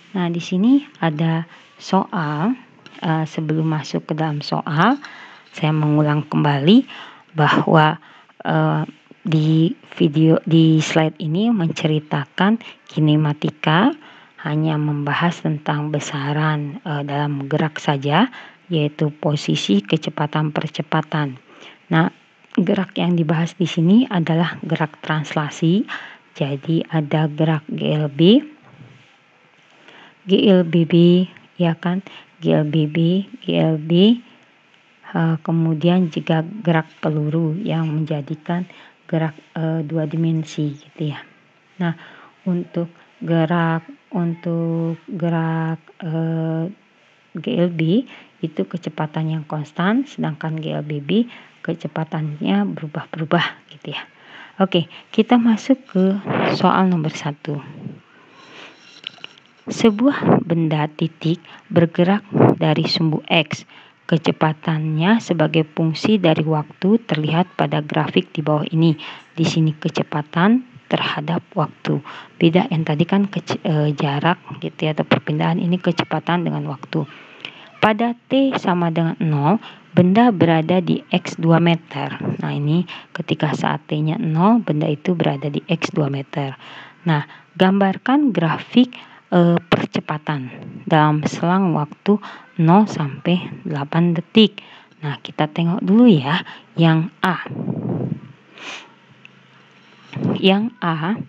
Nah, di sini ada soal. Sebelum masuk ke dalam soal, saya mengulang kembali bahwa di slide ini menceritakan kinematika, hanya membahas tentang besaran dalam gerak saja, yaitu posisi, kecepatan, percepatan. Nah, gerak yang dibahas di sini adalah gerak translasi. Jadi ada gerak GLB ya kan, GLB, kemudian juga gerak peluru yang menjadikan gerak 2 dimensi gitu ya. Nah, untuk gerak GLB itu kecepatan yang konstan, sedangkan GLBB kecepatannya berubah-berubah gitu ya. Oke, kita masuk ke soal nomor 1. Sebuah benda titik bergerak dari sumbu X. Kecepatannya sebagai fungsi dari waktu terlihat pada grafik di bawah ini. Di sini kecepatan terhadap waktu. Beda yang tadi kan jarak gitu ya, atau perpindahan, ini kecepatan dengan waktu. Pada T sama dengan 0, benda berada di X 2 meter. Nah, ini ketika saat T-nya 0, benda itu berada di X 2 meter. Nah, gambarkan grafik percepatan dalam selang waktu 0 sampai 8 detik. Nah, kita tengok dulu ya yang A. Yang A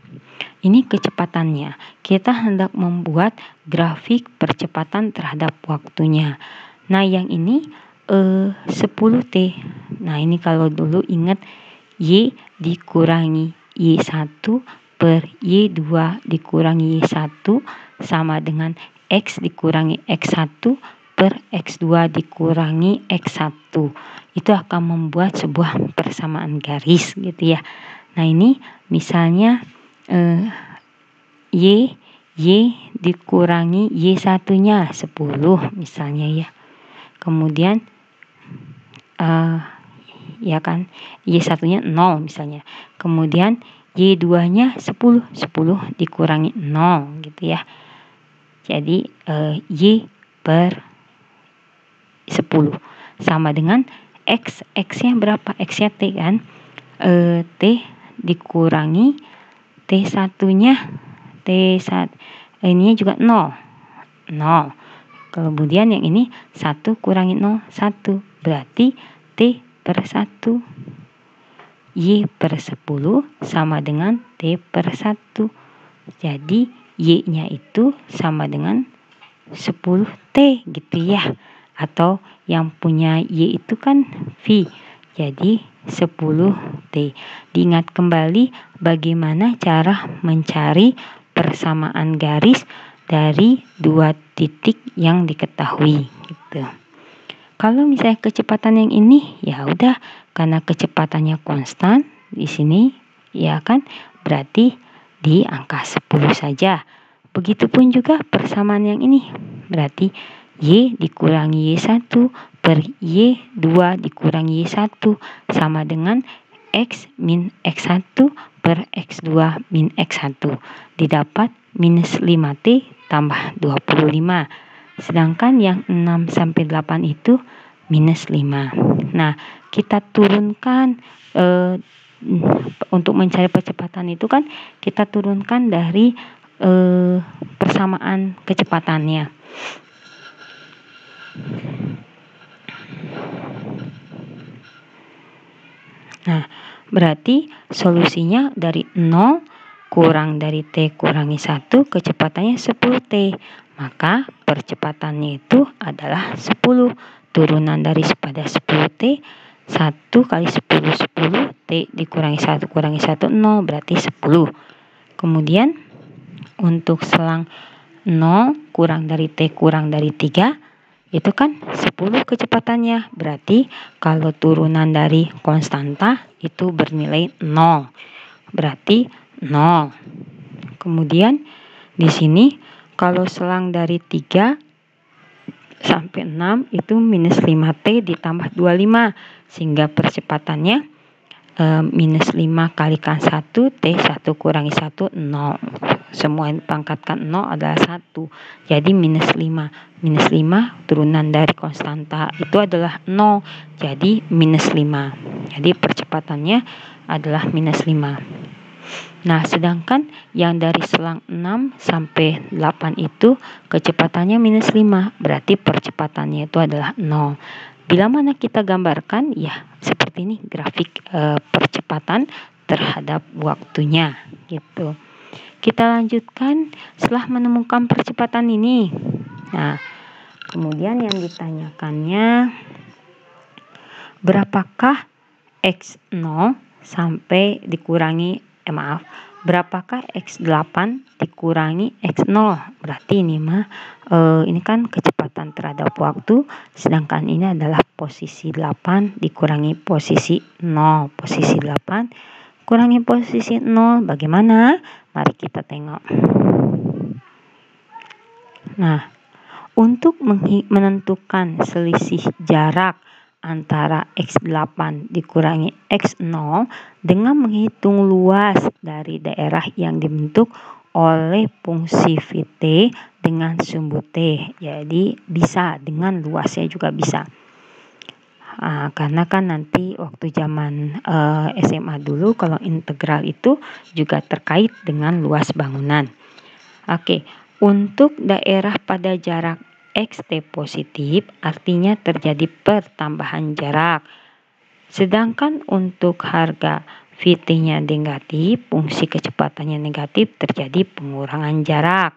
ini kecepatannya. Kita hendak membuat grafik percepatan terhadap waktunya. Nah, yang ini 10T. Nah, ini kalau dulu ingat Y dikurangi Y1 per Y2 dikurangi Y1 sama dengan X dikurangi X1 per X2 dikurangi X1. Itu akan membuat sebuah persamaan garis gitu ya. Nah, ini misalnya Y dikurangi Y1-nya 10 misalnya ya. Kemudian ya kan, Y1-nya 0 misalnya. Kemudian Y2-nya 10 dikurangi 0 gitu ya. Jadi Y per 10 sama dengan X-nya berapa? X-nya T kan. T dikurangi T1-nya T1 ininya juga 0. Kemudian yang ini 1 kurangi 0, 1. Berarti T per 1. Y per 10 sama dengan T per 1. Jadi Y-nya itu sama dengan 10T gitu ya. Atau yang punya Y itu kan V. Jadi 10T. Diingat kembali bagaimana cara mencari persamaan garis dari dua titik yang diketahui gitu. Kalau misalnya kecepatan yang ini, ya udah karena kecepatannya konstan di sini, ya kan, berarti di angka 10 saja. Begitupun juga persamaan yang ini, berarti Y dikurangi Y1 per Y2 dikurangi Y1 sama dengan X min X1 per X2 min X1. Didapat minus 5T tambah 25. Sedangkan yang 6 sampai 8 itu minus 5. Nah, kita turunkan untuk mencari percepatan itu kan kita turunkan dari persamaan kecepatannya. Nah, berarti solusinya dari 0 kurang dari T kurangi 1, kecepatannya 10T. Maka percepatannya itu adalah 10. Turunan dari pada 10T, 1 kali 10, 10. T dikurangi 1 kurangi 1, 0. Berarti 10. Kemudian untuk selang 0 kurang dari T kurang dari 3, itu kan 10 kecepatannya. Berarti kalau turunan dari konstanta itu bernilai 0. Berarti 0. Kemudian di sini kalau selang dari 3 sampai 6 itu minus 5T ditambah 25 sehingga percepatannya minus 5 kalikan 1 T 1 kurangi 1 0. Semua yang pangkatkan 0 adalah 1. Jadi minus 5. Minus 5 turunan dari konstanta itu adalah 0. Jadi minus 5. Jadi percepatannya adalah minus 5. Nah, sedangkan yang dari selang 6 sampai 8 itu kecepatannya minus 5. Berarti percepatannya itu adalah 0. Bila mana kita gambarkan, ya seperti ini grafik percepatan terhadap waktunya gitu. Kita lanjutkan setelah menemukan percepatan ini. Nah, kemudian yang ditanyakannya berapakah X0 sampai dikurangi berapakah X8 dikurangi X0? Berarti ini ini kan kecepatan terhadap waktu, sedangkan ini adalah posisi 8 dikurangi posisi 0. Posisi 8 kurangi posisi 0 bagaimana? Mari kita tengok. Nah, untuk menentukan selisih jarak antara X8 dikurangi X0 dengan menghitung luas dari daerah yang dibentuk oleh fungsi Vt dengan sumbu T. Jadi bisa dengan luasnya juga bisa. Karena kan nanti waktu zaman SMA dulu kalau integral itu juga terkait dengan luas bangunan. Oke, untuk daerah pada jarak XT positif artinya terjadi pertambahan jarak. Sedangkan untuk harga Vt-nya negatif, fungsi kecepatannya negatif, terjadi pengurangan jarak.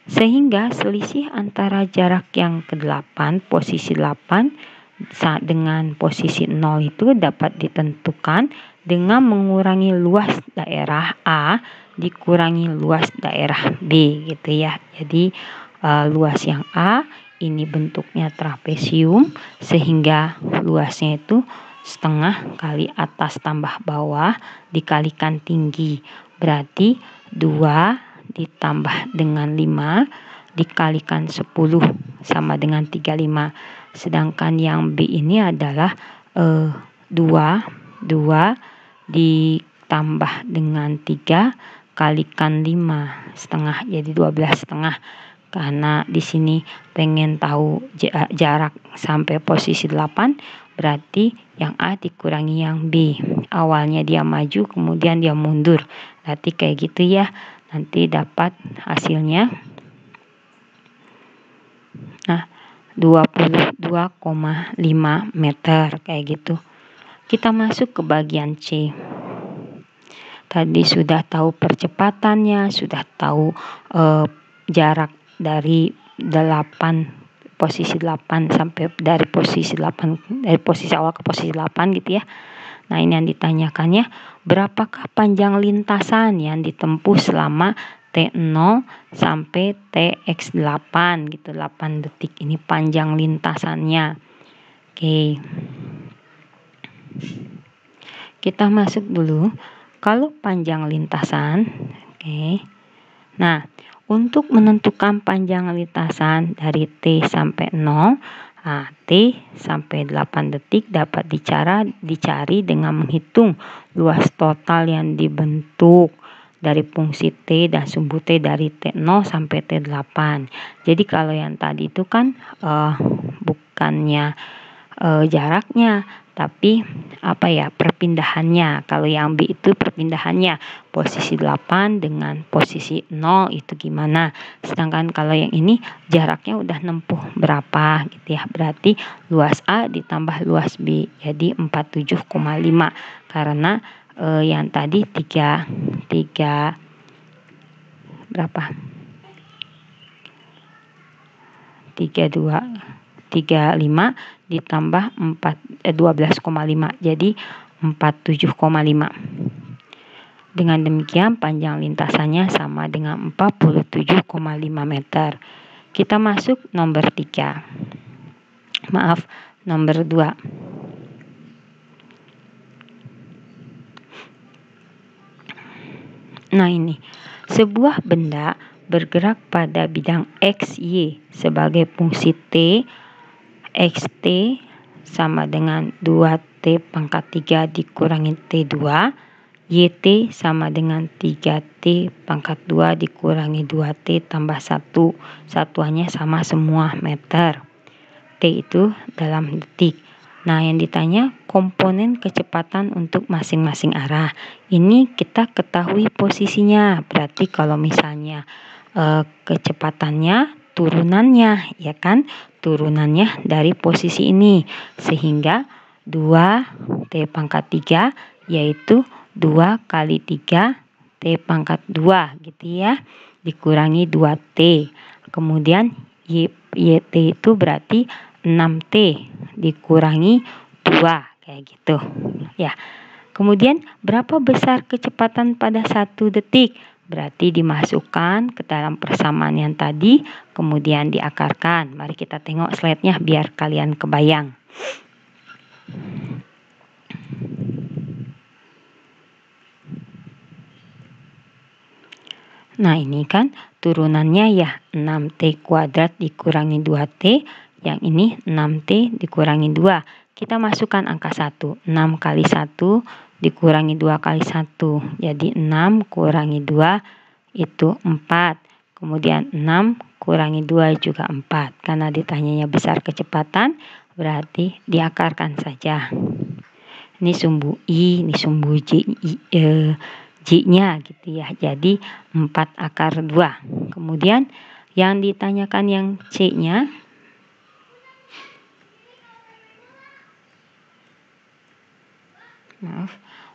Sehingga selisih antara jarak yang ke-8, posisi 8 dengan posisi 0 itu dapat ditentukan dengan mengurangi luas daerah A dikurangi luas daerah B gitu ya. Jadi luas yang A ini bentuknya trapesium sehingga luasnya itu setengah kali atas tambah bawah dikalikan tinggi. Berarti 2 ditambah dengan 5 dikalikan 10 sama dengan 35. Sedangkan yang B ini adalah 2 ditambah dengan 3 kalikan 5 setengah jadi 12 setengah. Karena di sini pengen tahu jarak sampai posisi 8, berarti yang A dikurangi yang B. Awalnya dia maju, kemudian dia mundur. Berarti kayak gitu ya. Nanti dapat hasilnya. Nah, 22,5 meter kayak gitu. Kita masuk ke bagian C. Tadi sudah tahu percepatannya, sudah tahu jarak dari posisi 8 sampai dari posisi awal ke posisi 8 gitu ya. Nah, ini yang ditanyakannya, berapakah panjang lintasan yang ditempuh selama T0 sampai TX8 gitu, 8 detik. Ini panjang lintasannya. Oke. Kita masuk dulu. Kalau panjang lintasan, oke. Nah, untuk menentukan panjang lintasan dari T sampai 0, T sampai 8 detik dapat dicari dengan menghitung luas total yang dibentuk dari fungsi T dan sumbu T dari T0 sampai T8. Jadi kalau yang tadi itu kan bukannya jaraknya, tapi perpindahannya. Kalau yang B itu perpindahannya, posisi 8 dengan posisi 0 itu gimana. Sedangkan kalau yang ini jaraknya udah nempuh berapa gitu ya. Berarti luas A ditambah luas B, jadi 47,5. Karena yang tadi 35 ditambah 12,5, jadi 47,5. Dengan demikian panjang lintasannya sama dengan 47,5 meter. Kita masuk nomor 2. Nah, ini sebuah benda bergerak pada bidang X, Y sebagai fungsi T. XT sama dengan 2T pangkat 3 dikurangi T2. YT sama dengan 3T pangkat 2 dikurangi 2T tambah 1. Satuannya sama semua, meter. T itu dalam detik. Nah, yang ditanya komponen kecepatan untuk masing-masing arah. Ini kita ketahui posisinya. Berarti kalau misalnya kecepatannya, turunannya, ya kan? Turunannya dari posisi ini. Sehingga 2T pangkat 3 yaitu 2 kali 3 T pangkat 2 gitu ya. Dikurangi 2T. Kemudian YT itu berarti 6T dikurangi 2 kayak gitu ya. Kemudian berapa besar kecepatan pada 1 detik? Berarti dimasukkan ke dalam persamaan yang tadi, kemudian diakarkan. Mari kita tengok slide-nya biar kalian kebayang. Nah, ini kan turunannya ya 6T kuadrat dikurangi 2T. Yang ini 6T dikurangi 2. Kita masukkan angka 1. 6 kali 1 dikurangi 2 kali 1. Jadi 6 kurangi 2 itu 4. Kemudian 6 kurangi 2 juga 4. Karena ditanyanya besar kecepatan, berarti diakarkan saja. Ini sumbu I, ini sumbu J-nya gitu ya. Jadi 4 akar 2. Kemudian yang ditanyakan yang C-nya,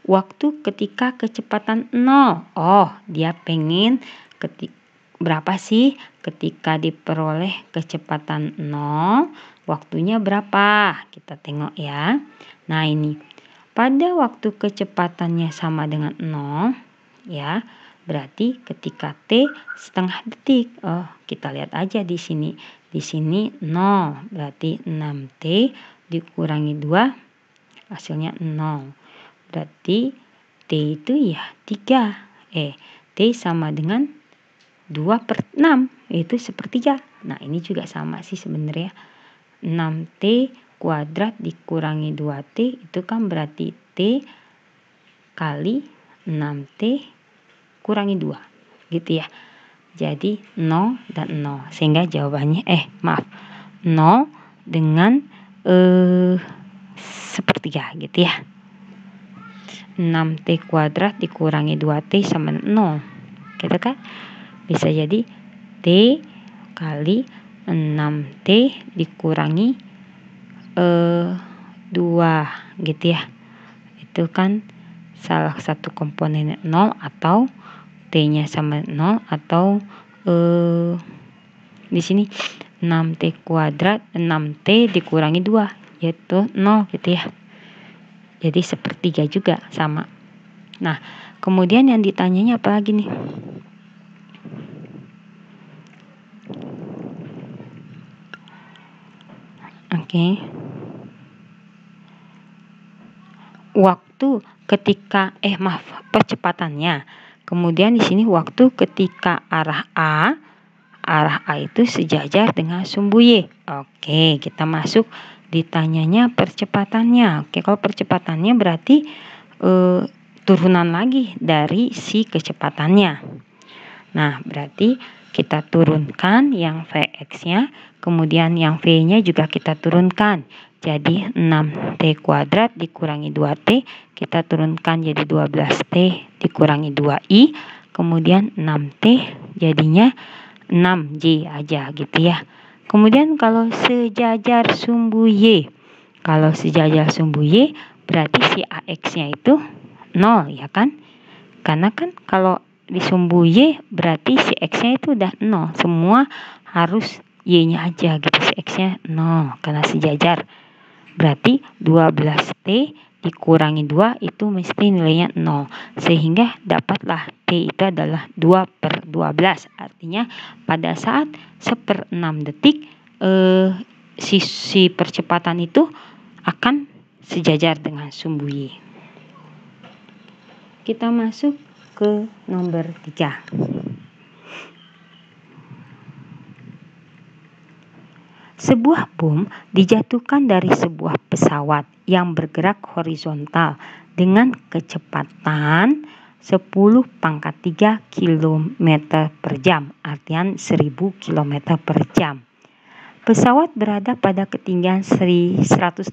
waktu ketika kecepatan 0. Oh, dia pengen berapa sih ketika diperoleh kecepatan 0, waktunya berapa? Kita tengok ya. Nah, ini pada waktu kecepatannya sama dengan 0 ya, berarti ketika T setengah detik. Oh, kita lihat aja di sini. Di sini 0, berarti 6T dikurangi 2 hasilnya 0. Berarti T itu ya 3. T sama dengan 2/6, itu sepertiga. Nah, ini juga sama sih sebenarnya. 6T kuadrat dikurangi 2T itu kan berarti T kali 6T kurangi 2. Gitu ya. Jadi 0 dan 0. Sehingga jawabannya 0 dengan sepertiga gitu ya. 6T kuadrat dikurangi 2T sama 0. Gitu kan? Bisa jadi T kali 6T dikurangi 2 gitu ya. Itu kan salah satu komponen 0 atau T-nya sama 0 atau di sini 6T kuadrat 6T dikurangi 2 yaitu 0 gitu ya. Jadi sepertiga juga sama. Nah, kemudian yang ditanyanya apa lagi nih? Oke. Waktu ketika percepatannya. Kemudian di sini waktu ketika arah A itu sejajar dengan sumbu Y. Oke, kita masuk ditanyanya percepatannya. Oke, kalau percepatannya berarti turunan lagi dari si kecepatannya. Nah, berarti kita turunkan yang Vx-nya, kemudian yang V-nya juga kita turunkan. Jadi 6T kuadrat dikurangi 2T, kita turunkan jadi 12T dikurangi 2I, kemudian 6T jadinya 6J aja gitu ya. Kemudian kalau sejajar sumbu Y, berarti si AX-nya itu 0 ya kan? Karena kan kalau di sumbu Y berarti si X-nya itu udah 0. Semua harus Y-nya aja gitu. Si X-nya 0 karena sejajar. Berarti 12T dikurangi 2 itu mesti nilainya 0. Sehingga dapatlah T itu adalah 2/12. Artinya pada saat 1/6 detik si percepatan itu akan sejajar dengan sumbu Y. Kita masuk ke nomor 3. Sebuah bom dijatuhkan dari sebuah pesawat yang bergerak horizontal dengan kecepatan 10⁻³ km per jam, artian 1000 km per jam. Pesawat berada pada ketinggian 180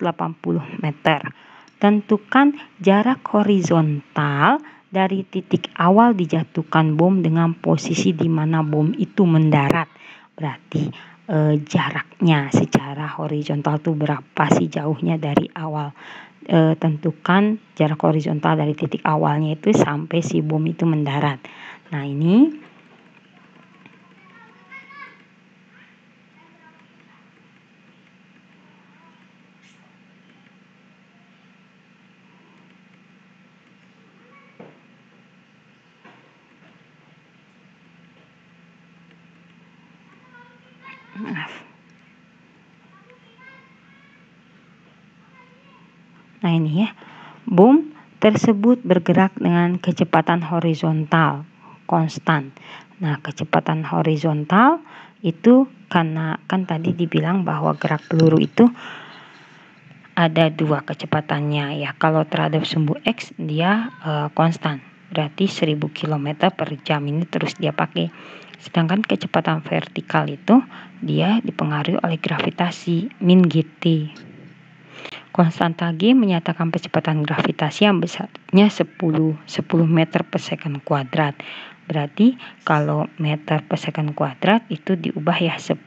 meter. Tentukan jarak horizontal dari titik awal dijatuhkan bom dengan posisi di mana bom itu mendarat. Berarti jaraknya secara horizontal itu berapa sih jauhnya dari awal. Tentukan jarak horizontal dari titik awalnya itu sampai si bom itu mendarat. Nah, ini Nah, ini ya. Bom tersebut bergerak dengan kecepatan horizontal konstan. Nah, kecepatan horizontal itu karena kan tadi dibilang bahwa gerak peluru itu ada 2 kecepatannya ya. Kalau terhadap sumbu X dia konstan. Berarti 1000 km per jam ini terus dia pakai. Sedangkan kecepatan vertikal itu dia dipengaruhi oleh gravitasi min GT. Konstanta G menyatakan percepatan gravitasi yang besarnya 10 meter per second kuadrat. Berarti kalau meter per second kuadrat itu diubah ya 10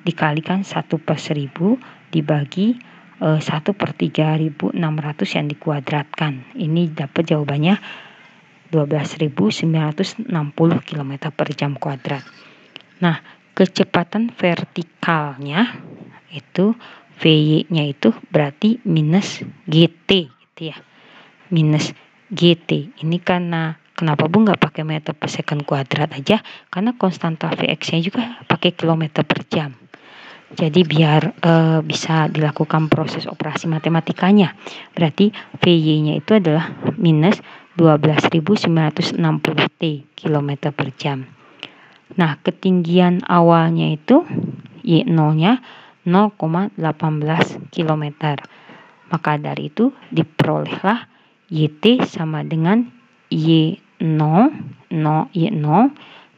dikalikan 1/1000 dibagi 1/3600 yang dikuadratkan. Ini dapat jawabannya 12.960 km per jam kuadrat. Nah, kecepatan vertikalnya itu VY-nya itu berarti minus GT gitu ya. Minus GT. Ini karena kenapa Bu nggak pakai meter per second kuadrat aja? Karena konstanta Vx-nya juga pakai kilometer per jam. Jadi biar bisa dilakukan proses operasi matematikanya. Berarti VY-nya itu adalah minus 12.960 T km per jam. Nah, ketinggian awalnya itu Y0-nya 0,18 km. Maka dari itu diperolehlah YT sama dengan Y0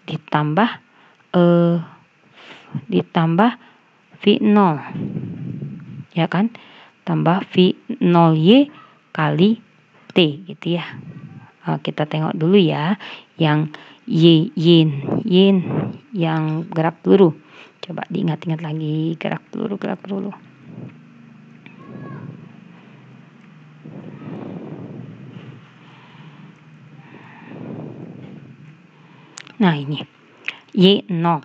ditambah V0 ya kan, tambah V0Y kali T gitu ya. Kita tengok dulu ya yang yang gerak peluru. Coba diingat-ingat lagi, gerak peluru. Nah ini Y0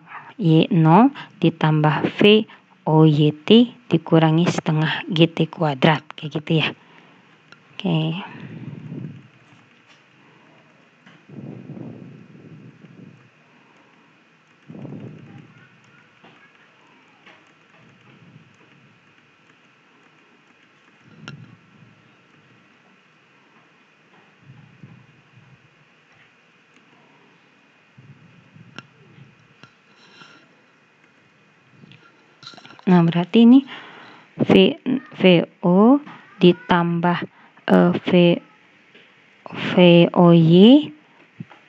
ditambah VOYT dikurangi setengah GT kuadrat, kayak gitu ya. Oke. Nah, berarti ini VO ditambah VOY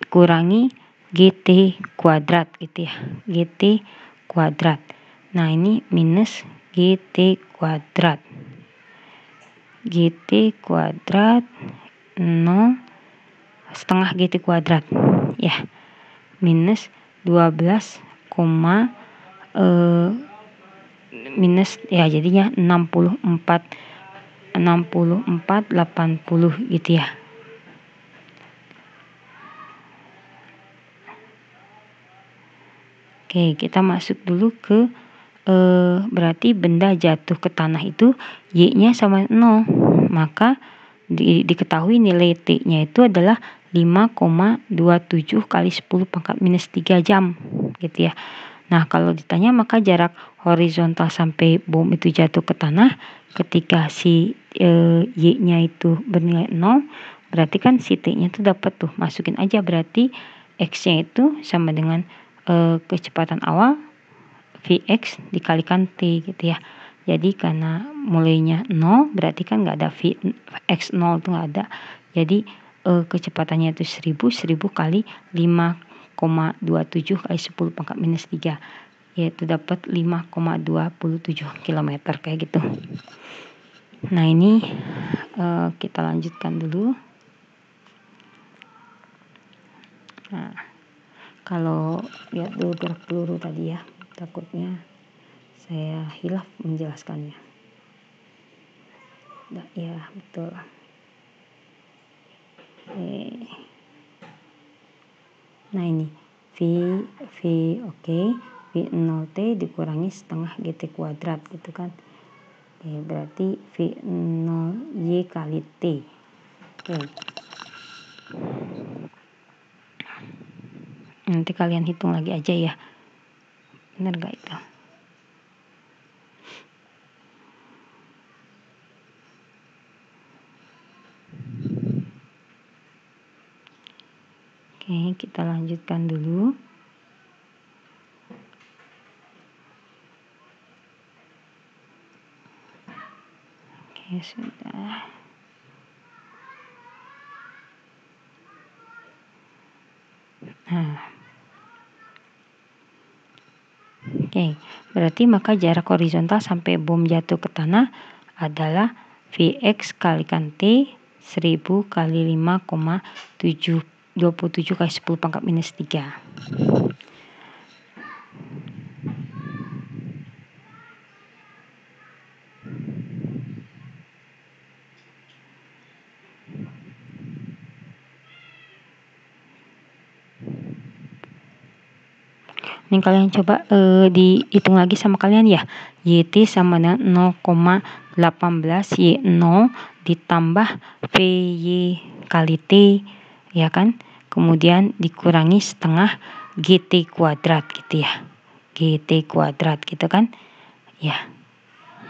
kurangi GT kuadrat gitu ya. GT kuadrat. Nah, ini minus GT kuadrat. GT kuadrat 0 setengah GT kuadrat ya. Minus 12, minus ya, jadinya 64 80 gitu ya. Oke, kita masuk dulu ke berarti benda jatuh ke tanah itu Y-nya sama 0, maka diketahui nilai T-nya itu adalah 5,27 kali 10 pangkat minus 3 jam gitu ya. Nah, kalau ditanya maka jarak horizontal sampai bom itu jatuh ke tanah ketika si Y-nya itu bernilai 0, berarti kan si T-nya itu dapat tuh, masukin aja, berarti X-nya itu sama dengan kecepatan awal Vx dikalikan T gitu ya. Jadi karena mulainya 0, berarti kan nggak ada X0 itu nggak ada. Jadi kecepatannya itu 1000 kali 5,27 kali 10 pangkat minus 3, yaitu dapat 5,27 km kayak gitu. Nah, ini kita lanjutkan dulu. Nah, kalau lihat dulu gerak peluru tadi ya, takutnya saya hilaf menjelaskannya. Nah, ya betul. Nah, ini oke, V0T dikurangi setengah GT kuadrat gitu kan. Berarti V0Y kali T. Oke. Nanti kalian hitung lagi aja ya. Benar gak itu? Oke, kita lanjutkan dulu. Oke, sudah. Nah. Oke, berarti maka jarak horizontal sampai bom jatuh ke tanah adalah Vx kalikan T 1000 kali 5,27 kali 10 pangkat minus 3. Ini kalian coba dihitung lagi sama kalian ya. YT sama dengan 0,18 Y0 ditambah VY kali T ya kan. Kemudian dikurangi setengah GT kuadrat gitu ya. GT kuadrat gitu kan. Ya.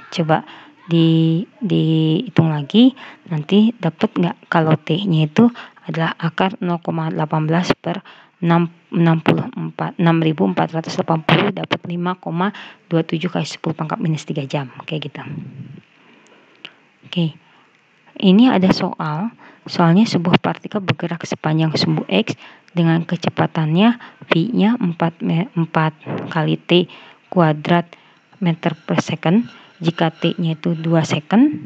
Coba dihitung lagi, nanti dapat nggak kalau T-nya itu adalah akar 0,18 per 64.480 dapat 5,27 kali 10 pangkat minus 3 jam kayak gitu. Oke. Ini ada soalnya sebuah partikel bergerak sepanjang sumbu X dengan kecepatannya V-nya 4 kali T kuadrat meter per second. Jika T-nya itu 2 second,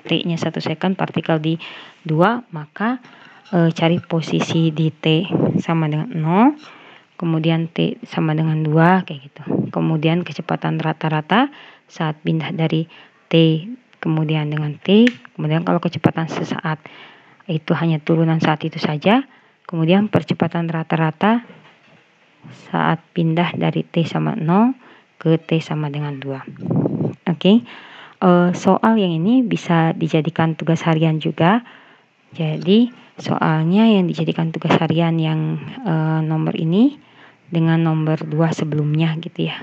T-nya 1 second, partikel di 2, maka cari posisi di T sama dengan 0, kemudian T sama dengan 2 kayak gitu. Kemudian kecepatan rata-rata saat pindah dari T kemudian dengan T, kemudian kalau kecepatan sesaat itu hanya turunan saat itu saja, kemudian percepatan rata-rata saat pindah dari T sama 0 ke T sama dengan 2. Oke. Soal yang ini bisa dijadikan tugas harian juga. Jadi soalnya yang dijadikan tugas harian yang nomor ini dengan nomor 2 sebelumnya gitu ya.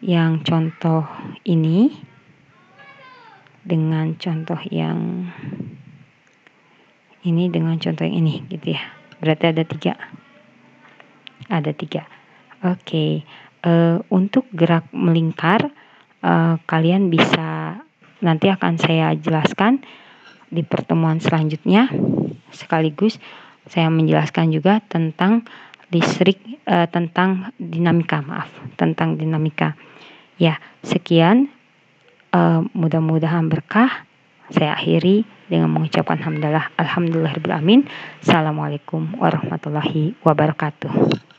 Yang contoh ini dengan contoh yang ini dengan contoh yang ini gitu ya. Berarti ada 3. Ada 3. Oke. Untuk gerak melingkar kalian bisa, nanti akan saya jelaskan di pertemuan selanjutnya. Sekaligus saya menjelaskan juga tentang listrik, tentang dinamika, tentang dinamika. Ya, sekian. Mudah-mudahan berkah. Saya akhiri dengan mengucapkan alhamdulillahirabbil alamin. Assalamualaikum warahmatullahi wabarakatuh.